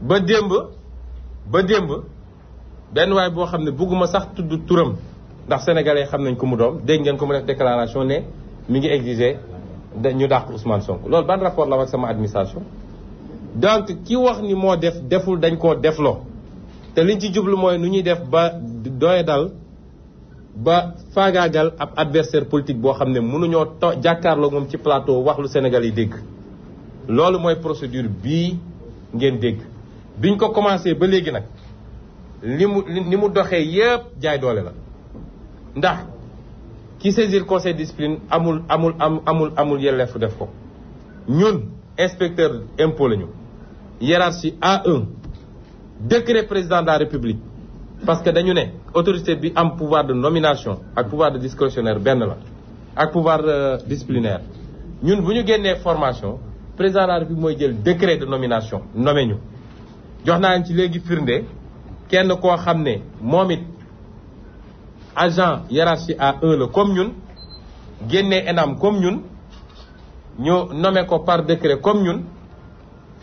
ba démb benn waay boo xam ne bëgguma sax tudd turam ndax sénégalais xam nañ ko mu doom dégg ngeen ko mu def déclaration ne mi ngi exiger ñu dàq Ousmane Sonko loolu ban rapport la ak sama administration. donc ki wax ni moo deful dañ koo defloo te liñ ci jublu mooy nu ñuy def ba doye dal ba faagaagal ab adversaire politique boo xam ne mënuñoo jàkkaarloo moom ci plateau wax lu Sénégal yi dégg. loolu mooy procédure bii ngeen dégg biñ ko commencé ba léegi nag ni mu doxee yépp jaay doole la ndax ki saisir conseil discipline amul yelleefu def ko. ñun inspecteur impôt lañu hiérarchie A1 décret président de la République parce que dañu ne autorité bi am pouvoir de nomination ak pouvoir de discrétionnaire benn la ak pouvoir disciplinaire ñun bu ñu génnee formation président de la République mooy jël décret de nomination nommé ñu jox naa ci léegi firnde kenn koo xam ne moom it agent hiérarchie A1 la comme ñun génnee ENAM comme ñun ñu nommé ko par décret comme ñun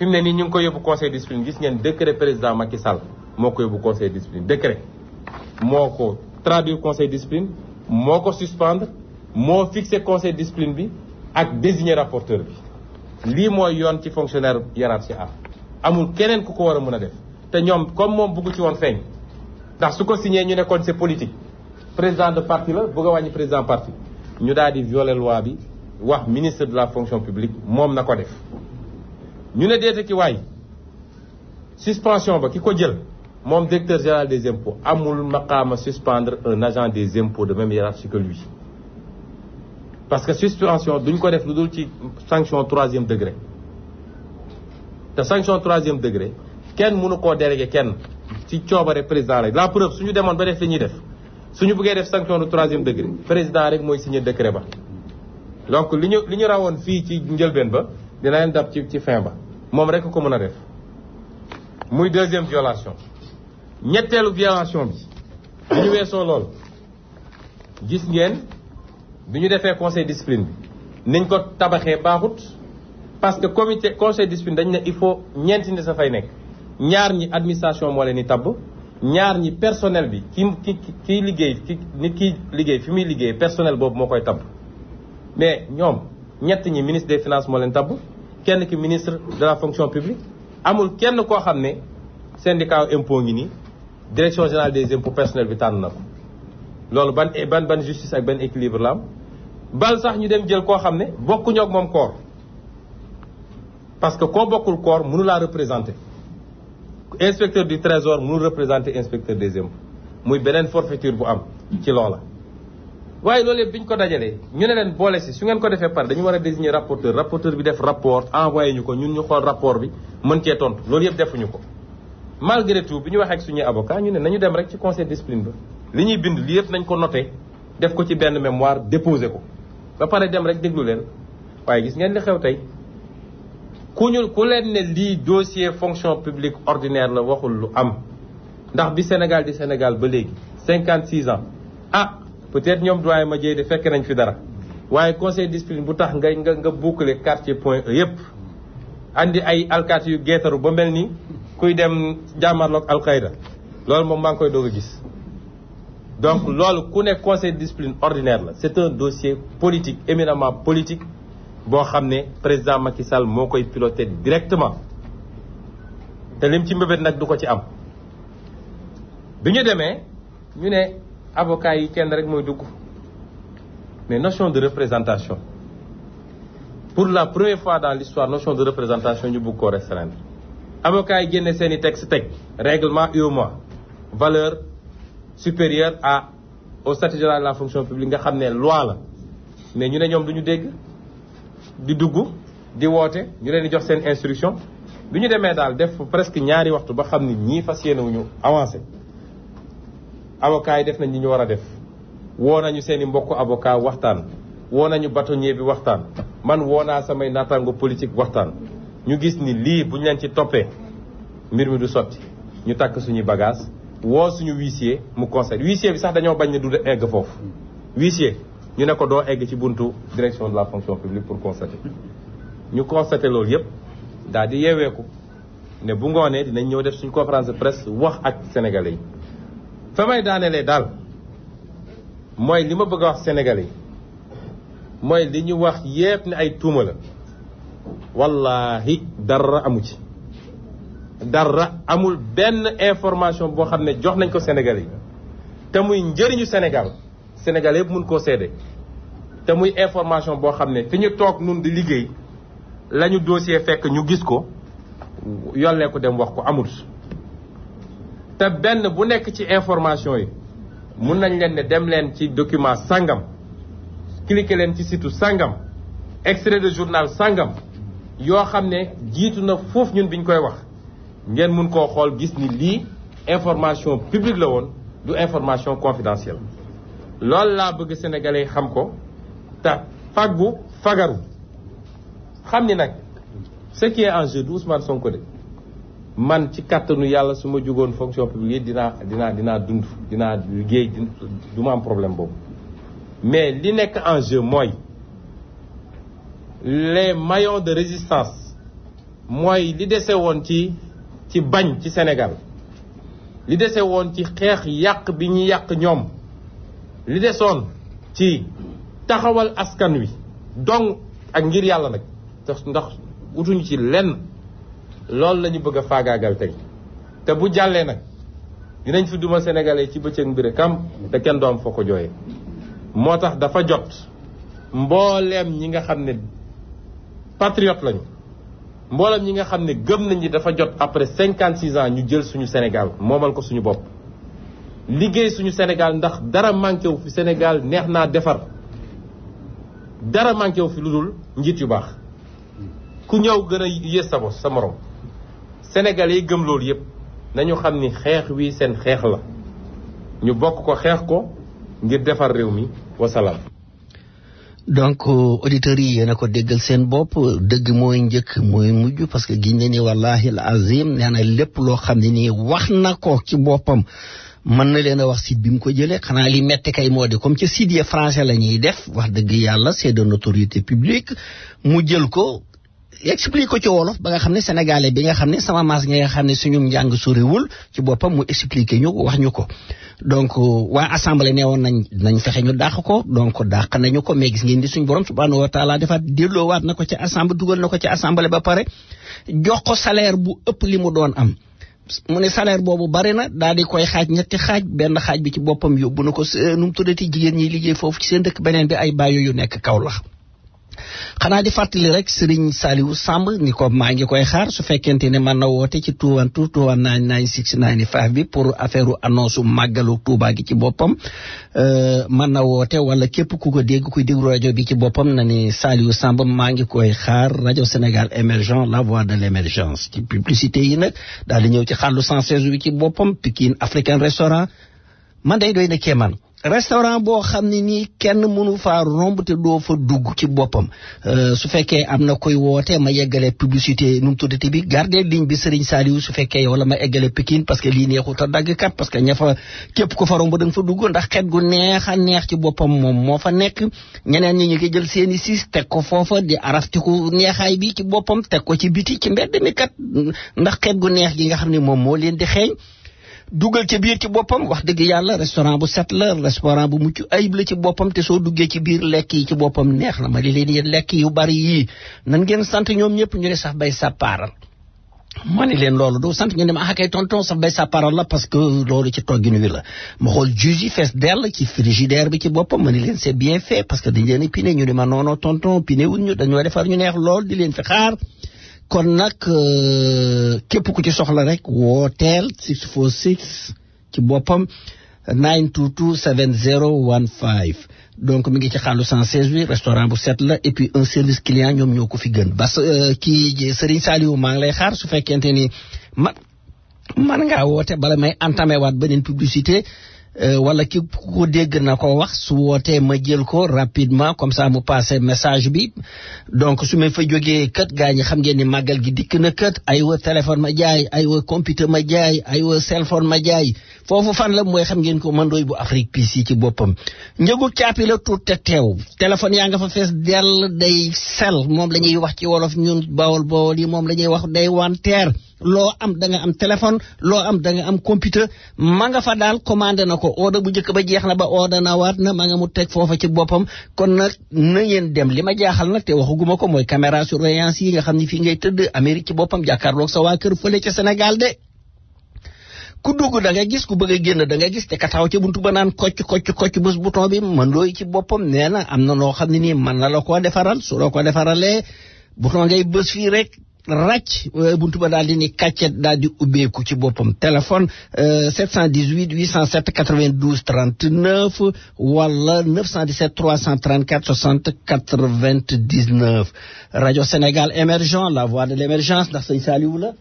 fi mu ne nii ñu ngi ko yóbbu conseil discipline gis ngeen décret président Macky Sall moo ko yóbbu conseil discipline décret moo ko traduire conseil discipline moo ko suspendre moo fixé conseil discipline bi ak désigner rapporteur bi lii mooy yoon ci fonctionnaire hiérarchie A amul keneen ku ko war a mën a def te ñoom comme moom bëgg ci woon feeñ ndax su ko signé ñu ne kon c'est politique président de parti la bëgg a wàññi président parti ñu daal di violer loi bi wax ministre de la fonction publique moom na ko def ñu ne deete ki waay suspension ba ki ko jël moom directeur général des impôts amul maqaama suspendre un agent des impôts de même hiérarchie que lui parce que suspension duñ ko def lu dul ci sanction 3e degré te sanction 3e degré kenn mënu koo délégué kenn ci coobare président rek la preuve suñu demoon ba def li ñuy def suñu bëggee def sanction de 3e degré président rek mooy signé décret ba donc li ñu rawoon fii ci njëlbeen ba dina leen dab ci fin ba moom rek ko mën a def muy 2e violation ñetteelu violation bi ñu weesoo lool gis ngeen bi ñu defee conseil discipline bi niñ ko tabaxee baaxut parce que comité conseil discipline dañ ne il faut ñeenti nit sa fay nekk ñaar ñi administration moo leen di tabb ñaar ñi personnel bi kiy liggéey nit kiy liggéey fi muy liggéey personnel boobu moo koy tabb mais ñoom ñett ñi ministre des finances moo leen tabb kenn ki ministre de la fonction publique amul kenn koo xam ne syndicat impôt ngi nii direction générale des impôts personnel bi tànn na ko loolu ban justice ak ban équilibre la am bal sax ñu dem jël koo xam ne bokkuñoo ak moom corps parce que koo bokkul corps mënu laa représenter inspecteur du trésor mënul représenter inspecteur des impôts muy beneen forfaiture bu am ci loola waaye loolu yëpp bi ñu ko dajalee ñu ne leen boole si su ngeen ko defee par dañu war a désigner rapporteur bi def rapport envoyé ñu ko ñun ñu xool rapport bi mën cee tontu loolu yëpp defuñu ko malgré tout bi ñu waxee ak suñuy avocat ñu ne nañu dem rek ci conseil de discipline ba li ñuy bind li yëpp nañ ko noté def ko ci benn mémoire déposé ko ba pare dem rek déglu leen waaye gis ngeen li xew tey ku leen ne lii dossier fonction publique ordinaire la waxul lu am ndax bi Sénégal di Sénégal ba léegi 56 ans peut-être ñoom doyen ma jéy de fekk nañ fi dara waaye conseil de discipline bu tax nga boucler quartier point E yëpp andi ay alkaati yu geetaru ba mel ni kuy dem jàmmarloog alqaïda loolu moom maa ngi koy doog a gis donc loolu ku ne conseil de discipline ordinaire la c'est un dossier politique éminemment politique boo xam ne président Macky Sall moo koy piloté directement te lim ci mbébét nag du ko ci am bi ñu demee ñu ne avocat yi kenn rek mooy dugg mais notion de représentation pour la première fois dans l'histoire notion de représentation ñu bëgg koo restreindre avocat yi génne seen i texte teg règlement UEMOA valeur supérieure au statut général de la fonction publique nga xam ne loi la mais ñu ne ñoom du ñu dégg di dugg di woote ñu leen di jox seen instruction bi ñu demee daal def presque ñaari waxtu ba xam ni ñii fas yéene wuñu avancé avocat yi def nañ ñi ñu war a def woo nañu seen i mbokk avocat waxtaan woo nañu bâtonnier bi waxtaan man woo naa samay naataango politique waxtaan ñu gis ni lii bu ñu leen ci toppee mbir mi du sotti ñu takk suñuy bagage woo suñu huissier mu conseil huissier bi sax dañoo bañ ne du egg foofu huissier ñu ne ko doo egg ci buntu direction de la fonction publique pour constater ñu constater loolu yëpp daal di yeeweeku ne bu ngoonee dinañ ñëw def suñu conférence de presse wax ak sénégalais yi fa may daanelee daal mooy li ma bëgg a wax sénégalais yi mooy li ñu wax yépp ne ay tuuma la wallahi dara amu ci dara amul benn information boo xam ne jox nañ ko sénégalais yi te muy njëriñu Sénégal Sénégal yëpp mun koo seede te muy information boo xam ne fi ñu toog nun di liggéey lañu dossier fekk ñu gis ko yollee ko dem wax ko amul te benn bu nekk ci information yi mun nañ leen ne dem leen ci document sangam cliquer leen ci site sangam extrait de journal sangam yoo xam ne jiitu na foofu ñun biñ koy wax ngeen mun koo xool gis ni lii information publique la woon du information confidentielle loolu laa bëgg sénégalais xam ko te fagaru xam ni nag ce qui est en jeu du Ousmane Sonko de man ci kàttanu yàlla su ma jugoon fonction publique dinaa dund dinaa liggéey du ma am problème boobu mais li nekk en jeu mooy les maillons de résistance mooy li dese woon ci bañ ci Sénégal li dese woon ci xeex yàq bi ñu yàq ñoom li desoon ci taxawal askan wi donc ak ngir yàlla nag ndax utuñu ci lenn loolu la ñu bëgg a faagaagal tey te bu jàllee nag dinañ fi duma sénégalais ci bëccëg mbire kam te kenn doom foo ko jooyee moo tax dafa jot mbooleem ñi nga xam ne patriote lañu mbooleem ñi nga xam ne gëm nañ ni dafa jot après 56 ans ñu jël suñu Sénégal moomal ko suñu bopp liggéey suñu Sénégal ndax dara manqué wu fi Sénégal neex naa defar dara manqué wu fi lu dul njiit yu baax ku ñëw gën a yées sa morom Sénégalais yi gëm loolu yëpp nañu xam ni xeex wi seen xeex la ñu bokk ko xeex ko ngir defar réew mi wasalaam. donc auditeurs yi yéen a ko déggal seen bopp dëgg mooy njëkk mooy mujj parce que giñ ne ni wallahi al azim nee na lépp loo xam ne nii wax na ko ci boppam mën na leen a wax site bi mu ko jëlee xanaa li metti kay moo di comme ci site yi français la ñuy def wax dëgg yàlla c'est de notoriété publique mu jël ko explique ko ci wolof ba nga xam ne sénégalais bi nga xam ne sama maas nga xam ne suñu njàng soriwul ci boppam mu expliqué ñu wax ñu ko donc waa assemblée ne woon nañ fexe ñu dàq ko donc dàq nañu ko mais gis ngeen di suñu borom subhanahu wa taala defaat delloowaat na ko ci assemblée dugal na ko ci assemblée ba pare jox ko salaire bu ëpp li mu doon am mu ne salaire boobu bari na daal di koy xaaj ñetti xaaj benn xaaj bi ci boppam yóbbu na ko nu mu tuddati jigéen ñi liggéey foofu ci seen dëkk beneen bi ay bàyyo yu nekk Kaolack xanaa di fàttali rek Serigne Saliou Samb ni ko maa ngi koy xaar su fekkente ne mën na woote ci 212-219-9695 bi pour affaire annonce màggalu Touba gi ci boppam mën na woote wala képp ku ko dégg kuy déglu rajo bi ci boppam na ni Saliou Samb maa ngi koy xaar rajo Sénégal émergent la voix de l'émergence ci publicité yi nag daal di ñëw ci xàllu 116 bi ci boppam Pikine African Restaurant man day doy na kéemaan restaurant boo xam ne nii kenn mënu faa romb te doo fa dugg ci boppam su fekkee am na koy woote ma yeggale publicité nu mu tuddati bi garder ligne bi Serigne Saliou su fekkee wala ma eggale Pikine parce que lii neexut a dagg kat parce que ña fa képp ko fa romb da nga fa dugg ndax xet gu neex a neex ci boppam moom moo fa nekk ñeneen ñi ñu ngi jël seeni siis teg ko foofa di araftiku neexaay bi ci boppam teg ko ci biti ci mbedd mi kat ndax xet gu neex gi nga xam ne moom moo leen di xeeñ dugal ci biir ci boppam wax dëgg yàlla restaurant bu set la restaurant bu mucc ayib la ci boppam te soo duggee ci biir lekk yi ci boppam neex na ma li leen yéen lekk yu bari yii nan ngeen sant ñoom ñëpp ñu ne sax bay sàppaaral ma ne leen loolu du sant ñu ne ma akay tonton sax bay sàppaaral la parce que loolu ci toggin wi la ma xool jus yi fees dell ci frigidaire bi ci boppam ma ne leen c'est bien fait parce que dañ leen pine ñu ne ma noono tonton pine wuñ ñu dañoo defar ñu neex lool di leen fi xaar kon nag képp ku ci soxla rek wooteel 646 ci boppam 922 7015 donc mi ngi ci xàllu 116 bi restaurant bu set la et puis un service client ñoom ñoo ko fi gën bas kii Serigne Saliou maa ngi lay xaar su fekkente ni man ngaa woote bala may entamé waat beneen publicité wala ki ko dégg na ko wax su wootee ma jël ko rapidement comme ça mu passé message bi donc su ma fa jógee kët gaa ñi xam ngeen ni màggal gi dikk na kët aywa téléphone ma jaay aywa computer ma jaay aywa cellphone ma jaay foofu fan la mooy xam ngeen ko mandooy bu Afrique PC ci boppam njëgu caapi la tuut te teew téléphone yaa nga fa fees dell day sel moom la ñuy wax ci wolof ñun bawol yi moom la ñuy wax day wanteer loo am da nga am téléphone loo am da nga am computer ma nga fa daal commandé na ko order bu njëkk ba jeex na ba order na waat na ma nga mu teg foofa ci boppam kon nag na ngeen dem li ma jaaxal nag te waxuguma ko mooy caméra surveillance yi nga xam ni fii ngay tëdd Amérique ci boppam jàkkaarloog sa waa kër fële ca Sénégal de ku dugg da nga gis ku bëgg a génn da nga gis te kataw ca buntu ba naan kocc bés bouton bi man looy ci boppam nee na am na loo xam ne nii mën na la koo defaral su la ko defaralee bouton ngay bés fii rek ràcc buntu ba daal di ni kàccet daal di ubbeeku ci boppam téléphone 718 807 92 39 wala 917 334 60 99 rajo Sénégal émergent la voix de l'émergence ndax sëñ Saliou la.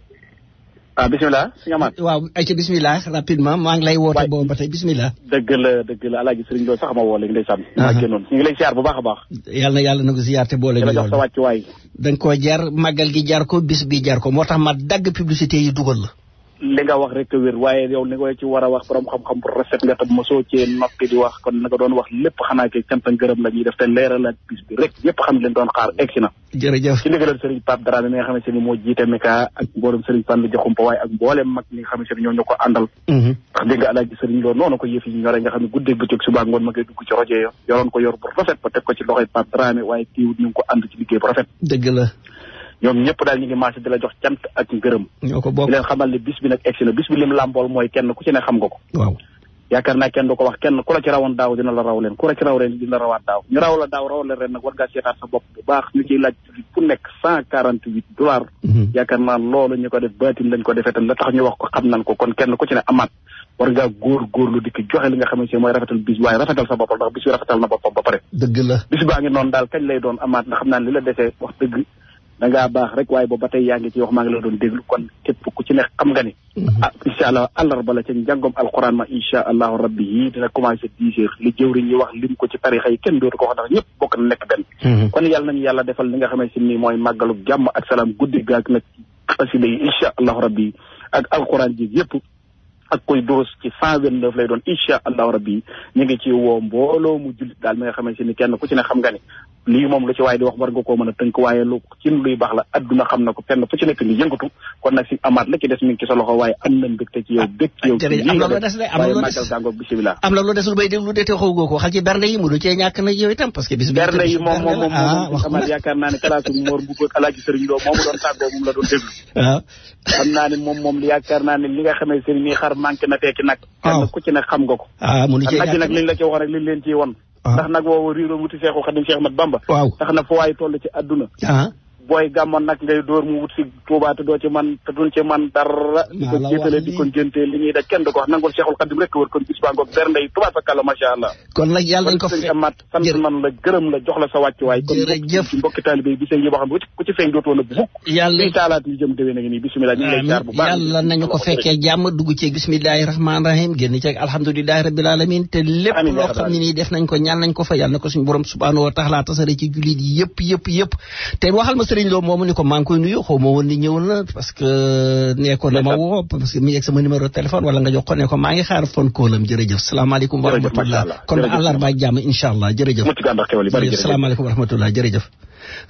bisimilah sëñ Amath. waaw ayca bisimilah rapidement maa ngi lay woote boobu ba tey bisimilah. dëgg la alaaji sëriñ Lo sax ma woo léegi ndeysaan. maa génnoon ñu ngi lay siyaar bu baax a baax. yàlla na ko siyaar te boole. la jox sa wàccuwaay. da nga koo jar màggal gi jar ko bis bi jar ko moo tax ma dagg publicité yi dugal la. li nga wax rek wér waaye yow li nga ci war a wax borom xam-xam bu rafet nga tam mosoo cee noppi di wax kon nga doon wax lépp xanaa ke cant ak ngërëm la ñuy def te leeral ak bis bi rek ñëpp xam leen doon xaar egsi na. jërëjëf ci ndigalal Serigne Pape Dramé mi nga xamante ni moo jiite Mika ak mboolem Serigne Fallou Diakhoumpa waaye ak mboolem mag ñi nga xamante ni ñoo ñu ko àndal. ndax dégg nga alaaji Serigne Lo noonu ko yëf yi ñore nga xam ne guddeeg bëccëg suba ngoon ma ngay dugg ci rajo yo yoroon ko yor bu rafet ba teg ko ci loxoy Pape Dramé waaye tiiwut ñu ngi ko ànd ci liggéey bu rafet. dëgg la. ñoom ñëpp daal ñu ngi marché di la jox cant ak ngërëm. ñoo ko bokk di leen xamal ne bis bi nag egsi na bis bi lim làmbool mooy kenn ku ci ne xam nga ko. waaw yaakaar naa kenn du ko wax kenn ku la ci rawoon daaw dina la raw leen ku la ci raw ren dina la rawaat daaw ñu raw la daaw raw leen ren nag war ngaa seetaat sa bopp bu baax ñu ciy laaj fu nekk $148. yaakaar naa loolu ñu ko def baatin lañ ko defee tam la tax ñu wax ko xam nañ ko kon kenn ku ci ne amaat war ngaa góorgóorlu di ko joxe li nga xamante ne mooy rafetal bis waaye rafetal sa boppal ndax bis bi rafetal na boppam ba pare. dëgg la bis baa ngi noonu daal kañ lay doon amaat nga xam naa li la desee wax dëgg da ngaa baax rek waaye boobu ba tey yaa ngi ci wax maa ngi la doon déglu kon képp ku ci ne xam nga ni. incha allah àllarba la ca njàngom alquran ma incha allahu rabbi yi dina commencé 10 heures li jëwriñ ñi wax lim ko ci tarixa yi kenn dootu ko wax ndax ñëpp bokk na nekk benn. kon yàlla nañu yàlla defal li nga xamante ni mooy màggalu jàmm ak salaam guddi gaag nag xasida yi incha allahu rabbi ak alquran ji yëpp ak koy doos ci 129 lay doon incha allahu rabbi ñu ngi ci woo mbooloo mu jullit daal mi nga xamante ni kenn ku ci ne xam nga ni lii moom lu ci waaye di wax war nga koo mën a tënk waaye lu ci luy baax la adduna xam na ko kenn fu ci nekk ni yëngatu kon nag si amaat la ci des mi ngi ci sa loxo waaye am na mbégte ci yow bég ci yow am na lu des de am na lu des gàngoog bisimilah am na lu des lu bay déglu de te xawgoo ko xal ci bernde yi mu du cee ñàkk nag yow itam parce que bis bernde yi moom amaat yaakaar naa ne kalaasu Mor bu bëgg alaaji Sëriñ Lo moomu doon tàggoo moom la doon déglu waaw xam naa ne moom yaakaar naa ne li nga xamee sëriñ mi xar manqué na tekki nag kenn ku ci ne xam nga ko mënu cee ñàkk nag liñ la ci wax rek liñ leen ciy won ndax nag woowu riiro wuti Seexu Xadim Cheikh Ahmad Bamba tax na fu waay toll ci adduna booy gàmmoon nag ngay dóor mu wut si Tuubaa te doo ci man te duñ ci man dara di ko jéetale di ko jëntee li ñuy daj kenn du ko wax nangul Seexul Xadim rek wër kon bis baa ngoog bernde yi Tuubaa fa kàlla macha allah kon nag yàlla nañ ko sëñ Amath sant nan la gërëm la jox la sa wàccuwaay kon ci mbokki taalibe bi seen yi boo xam ne ku ci feeñ dootoon a bu fukk yàlla taalaat yi jëm déwé na ngi nii bisimilah ñu ngi lay jaar bu baax yàlla nañu ko fekkee jàmm dugg ci bismillahi rahmaani rahim génn ci alhamdulilahi rabbil alamin te lépp loo xam ne nii def nañ ko ñaan nañ ko fa yàlla na ko suñu borom subhanahu wa taala tasare ci jullit yi yëpp te waxal ma Sëriñ Lo moomu ni ko maa ngi koy nuyu xaw ma woon ni ñëw na parce que nekkoon na ma woo parce que mi ngi sama numéro téléphone wala nga jox ko ne ko maa ngi xaar phone callam jërëjëf salaamaaleykum wa rahmatullah kon àllarba ak jàmm incha allah jërëjëf salaamaaleykum wa rahmatullah jërëjëf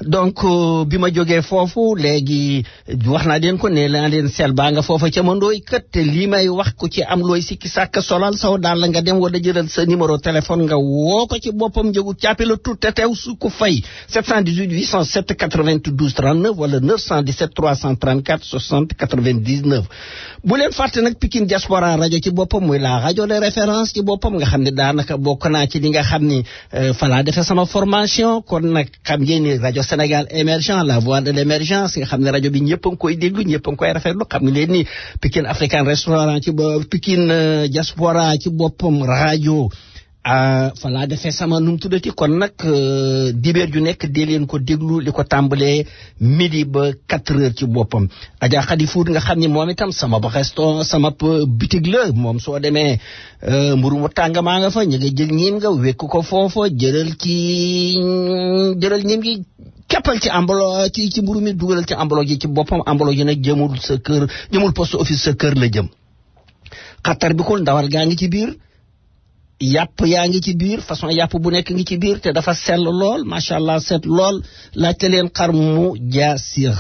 donc bi ma jógee foofu léegi wax naa leen ko ne naa leen sel baa nga foofa ca mandooy kët te lii may wax ku ci am looy sikki sàkk solal saw daal la nga dem wala jëlal sa numéro téléphone nga woo ko ci boppam njëgu caapi la tout te teew su ko fay 718 807 92 39 wala 917 334 60 99 bu leen fàtte nag Pikine Diaspora rajo ci boppam muy la rajo de référence ci boppam nga xam ne daanaka bokk naa ci li nga xam ni fa laa defee sama formation kon nag xam ngeen ni rajo Sénégal émergent la voix de l'émergence nga xam ne rajo bi ñëpp a ngi koy déglu ñëpp a ngi koy rafetlu xam nga leen ni Pikine African Restaurant ci Pikine Diaspora ci boppam rajo fa laa defee sama num tuddati kon nag dibeer ju nekk dee leen ko déglu li ko tàmbalee midi ba 4 heures ci boppam Adja Khady Food nga xam ni moom itam sama restaurant sama boutique la moom soo demee mburu mu tàng maa nga fa ñu nga jël ñiim nga wekk ko foofa jëlal ñiim gi keppal ci ambalo ci mburu mi dugalal ci ambalo ji ci boppam ambalo ji nag jëmul sa kër jëmul poste office sa kër la jëm xattar bi kul ndawal gaa ngi ci biir yàpp yaa ngi ci biir façon yàpp bu nekk ngi ci biir te dafa sell lool macha allah set lool laajte leen xar mu jaasir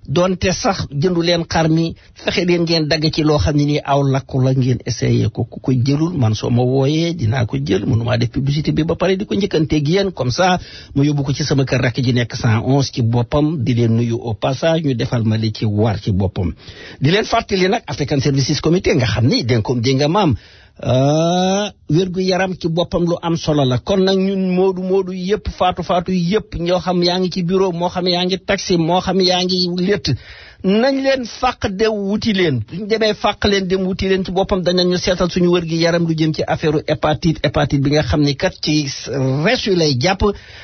donte sax jëndu leen xar mi fexe leen ngeen dagg ci loo xam ne nii aw lakku la ngeen essayé ko ku ko jëlul man soo ma wooyee dinaa ko jël mënumaa def publicité bi ba pare di ko njëkkanteeg yéen comme ça ma yóbbu ko ci sama kër rakk ji nekk 111 ci boppam di leen nuyu au passage ñu defal ma li ci war ci boppam di leen fàttali nag African Services Committee nga xam ni dégg nga maam wérgu yaram ci boppam lu am solo la kon nag ñun moodu yëpp faatu yëpp ñoo xam yaa ngi ci bureau moo xam yaa ngi taxi moo xam yaa ngi létt nañ leen fàq dem wuti leen suñ demee fàq leen dem wuti leen ci boppam danañ ñu seetal suñu wérgu yaram lu jëm ci affaire hépatite bi nga xam ni kat ci res yu lay jàpp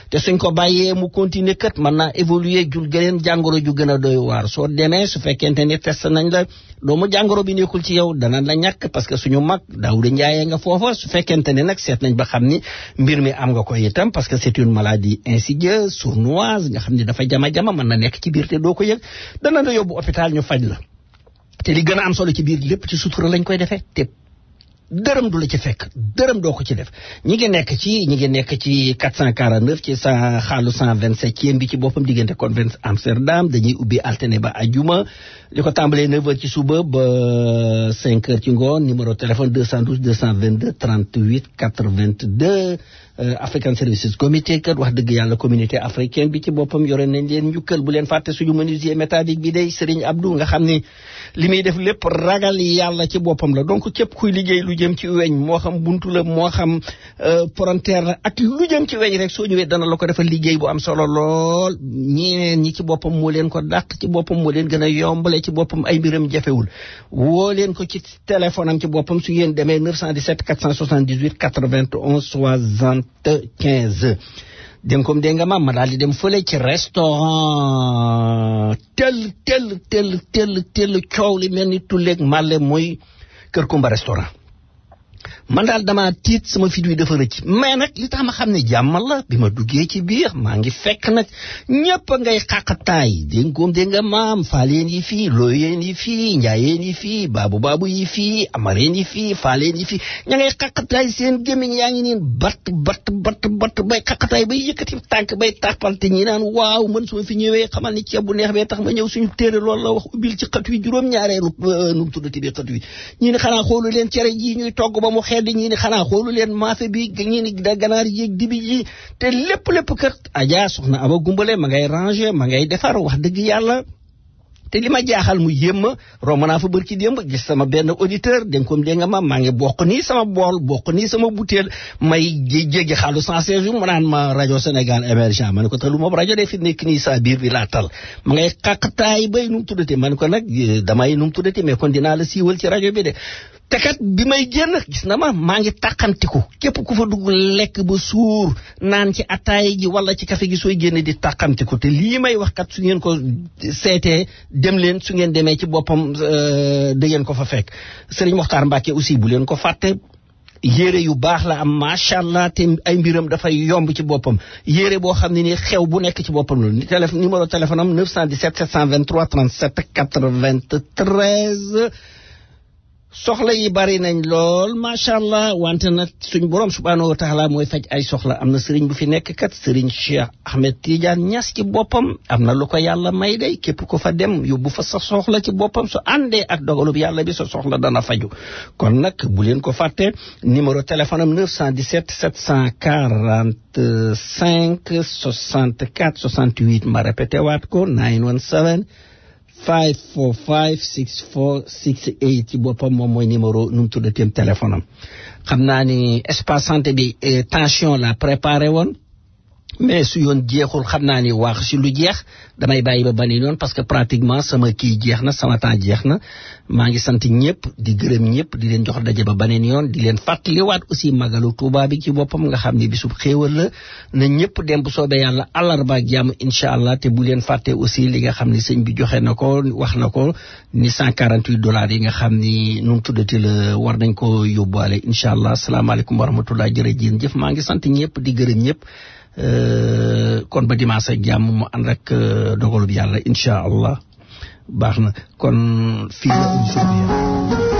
te suñ ko bàyyee mu continuer kat mën naa évoluer jul gëneen jàngoro ju gën a doy waar soo demee su fekkente ni test nañ la doomu jàngoro bi nekkul ci yow dana la ñàkk parce que suñu mag Daouda Ndiaye nga foofa su fekkente ne nag seet nañ ba xam ni mbir mi am nga ko itam parce que c'est une maladie insidieuse sournoise nga xam ni dafa jama mën na nekk ci biir te doo ko yëg dana la yóbbu hôpital ñu faj la te li gën a am solo ci biir lépp ci sutura lañ koy defee te dërëm du la ci fekk dërëm doo ko ci def ñi ngi nekk ci 449 ci sa xaalu 127e bi ci boppam diggante Convent Amsterdam dañuy ubbi altine ba ajuma li ko tàmbalee 9h ci suba ba 5h ci ngoon numéro téléphone 212 222 38 82 African Services Committee kat wax dëgg yàlla communauté africaine bi ci boppam yore nañ leen njukkal bu leen fàtte suñu menuisier métallique bi day Serigne Abdou nga xam ni li muy def lépp ragal yàlla ci boppam la donc képp kuy liggéey lu jëm ci weñ moo xam buntu la moo xam frontière la ak lu jëm ci weñ rek soo ñëwee dana la ko defal liggéey bu am solo lool ñeneen ñi ci boppam moo leen ko dàq ci boppam moo leen gën a yombale ci boppam ay mbiram jafewul woo leen ko ci téléphone am ci boppam su ngeen demee 917 478 91 75 dénkoom dégg nga ma daal di dem fële ci restaurant tel coow li mel ni tulleeg màlle mooy Kër Kumba restaurant man daal dama tiit sama fit wi dafa rëcc mais nag li tax ma xam ne jàmmal la bi ma duggee ci biir maa ngi fekk nag ñëpp ngay xàqataay dénkoom dégg nga maam faaleen yi fii looyeen yi fii njaayeen yi fii baabu yi fii amareen yi fii faaleen yi fii ña ngay xàqataay seen gémmiñ yaa ngi niin batt bay xàqataay bay yëkkati tànk bay tàppalte ñi naan waaw man su ma fi ñëwee xamal ni ceeb bu neex bee tax ma ñëw suñu téere loolu la wax ubbil ci xët wi juróom-ñaareelu nu mu tuddati bi xët wi ñi ni xanaa xoolu leen cere ji ñuy togg ba mu xeddi ñi ni xanaa xoolu leen maafe bi ñi ni da ganaar yéeg dibi ji te lépp kat Adja soxna Aba Gumbale ma ngay ranger ma ngay defar wax dëgg yàlla te li ma jaaxal mu yéem romb naa fa bërki démb gis sama benn auditeur dénkoom dégg nga maa ngi bokk nii sama bool bokk nii sama butéel may jéggi xaalu 116 jours mu naan ma rajo Sénégal émergent ma ne ko talu moom rajo de fi nekk nii sa biir bi laa tal ma ngay xàqtaay bay nu mu tuddati ma ne ko nag damay nu mu tuddati mais kon dinaa la siiwal ci rajo bi de te kat bi may génn gis na maa ngi tàqamtiku képp ku fa dugg lekk ba suur naan ci ataay ji wala ci café gi sooy génn di tàqamtiku te lii may wax kat su ngeen ko seetee dem leen su ngeen demee ci boppam da ngeen ko fa fekk Serigne Mokhtar Mbacke aussi bu leen ko fàtte yére yu baax la am macha allah te ay mbiram dafay yomb ci boppam yére boo xam ne ni xew bu nekk ci boppam loolu numéro téléphone am 917 723 37 93 soxla yi bari nañ lool macha allah wante nag suñ borom subhaanahu wa taala mooy faj ay soxla am na sëriñ bu fi nekk kat sëriñ Cheikh Ahmed Tidiane Niass ci boppam am na lu ko yàlla may day képp ko fa dem yóbbu fa sa soxla ci boppam su àndee ak dogalub yàlla bi sa soxla dana faju kon nag bu leen ko fàtte numéro téléphone am 917 745 64 68 ma répété waat ko 917 545 6468 ci boppam moom mooy numéro nu mu tuddateem téléphone am xam naa ni espace santé bi tension la préparé woon mais su yoon jeexul xam naa ni wax si lu jeex damay bàyyi ba beneen yoon parce que pratiquement sama kii jeex na sama temps jeex na maa ngi sant ñëpp di gërëm ñëpp di leen jox daje ba beneen yoon di leen fàttaliwaat aussi magalu Touba bi ci boppam nga xam ne bisub xéewal la na ñëpp dem bu soobee yàlla àllarba ak jàmm incha allah te bu leen fàtte aussi li nga xam ni sëñ bi joxe na ko wax na ko ni $148 yi nga xam ni nu mu tuddati la war nañ ko yóbbuwaale incha allah asalaamaaleykum wa rahmatullah jërëjëf maa ngi sant ñëpp di gërëm ñëpp. kon ba dimanche ak jàmm mu ànd ak dogalub yàlla incha allah baax na kon fii la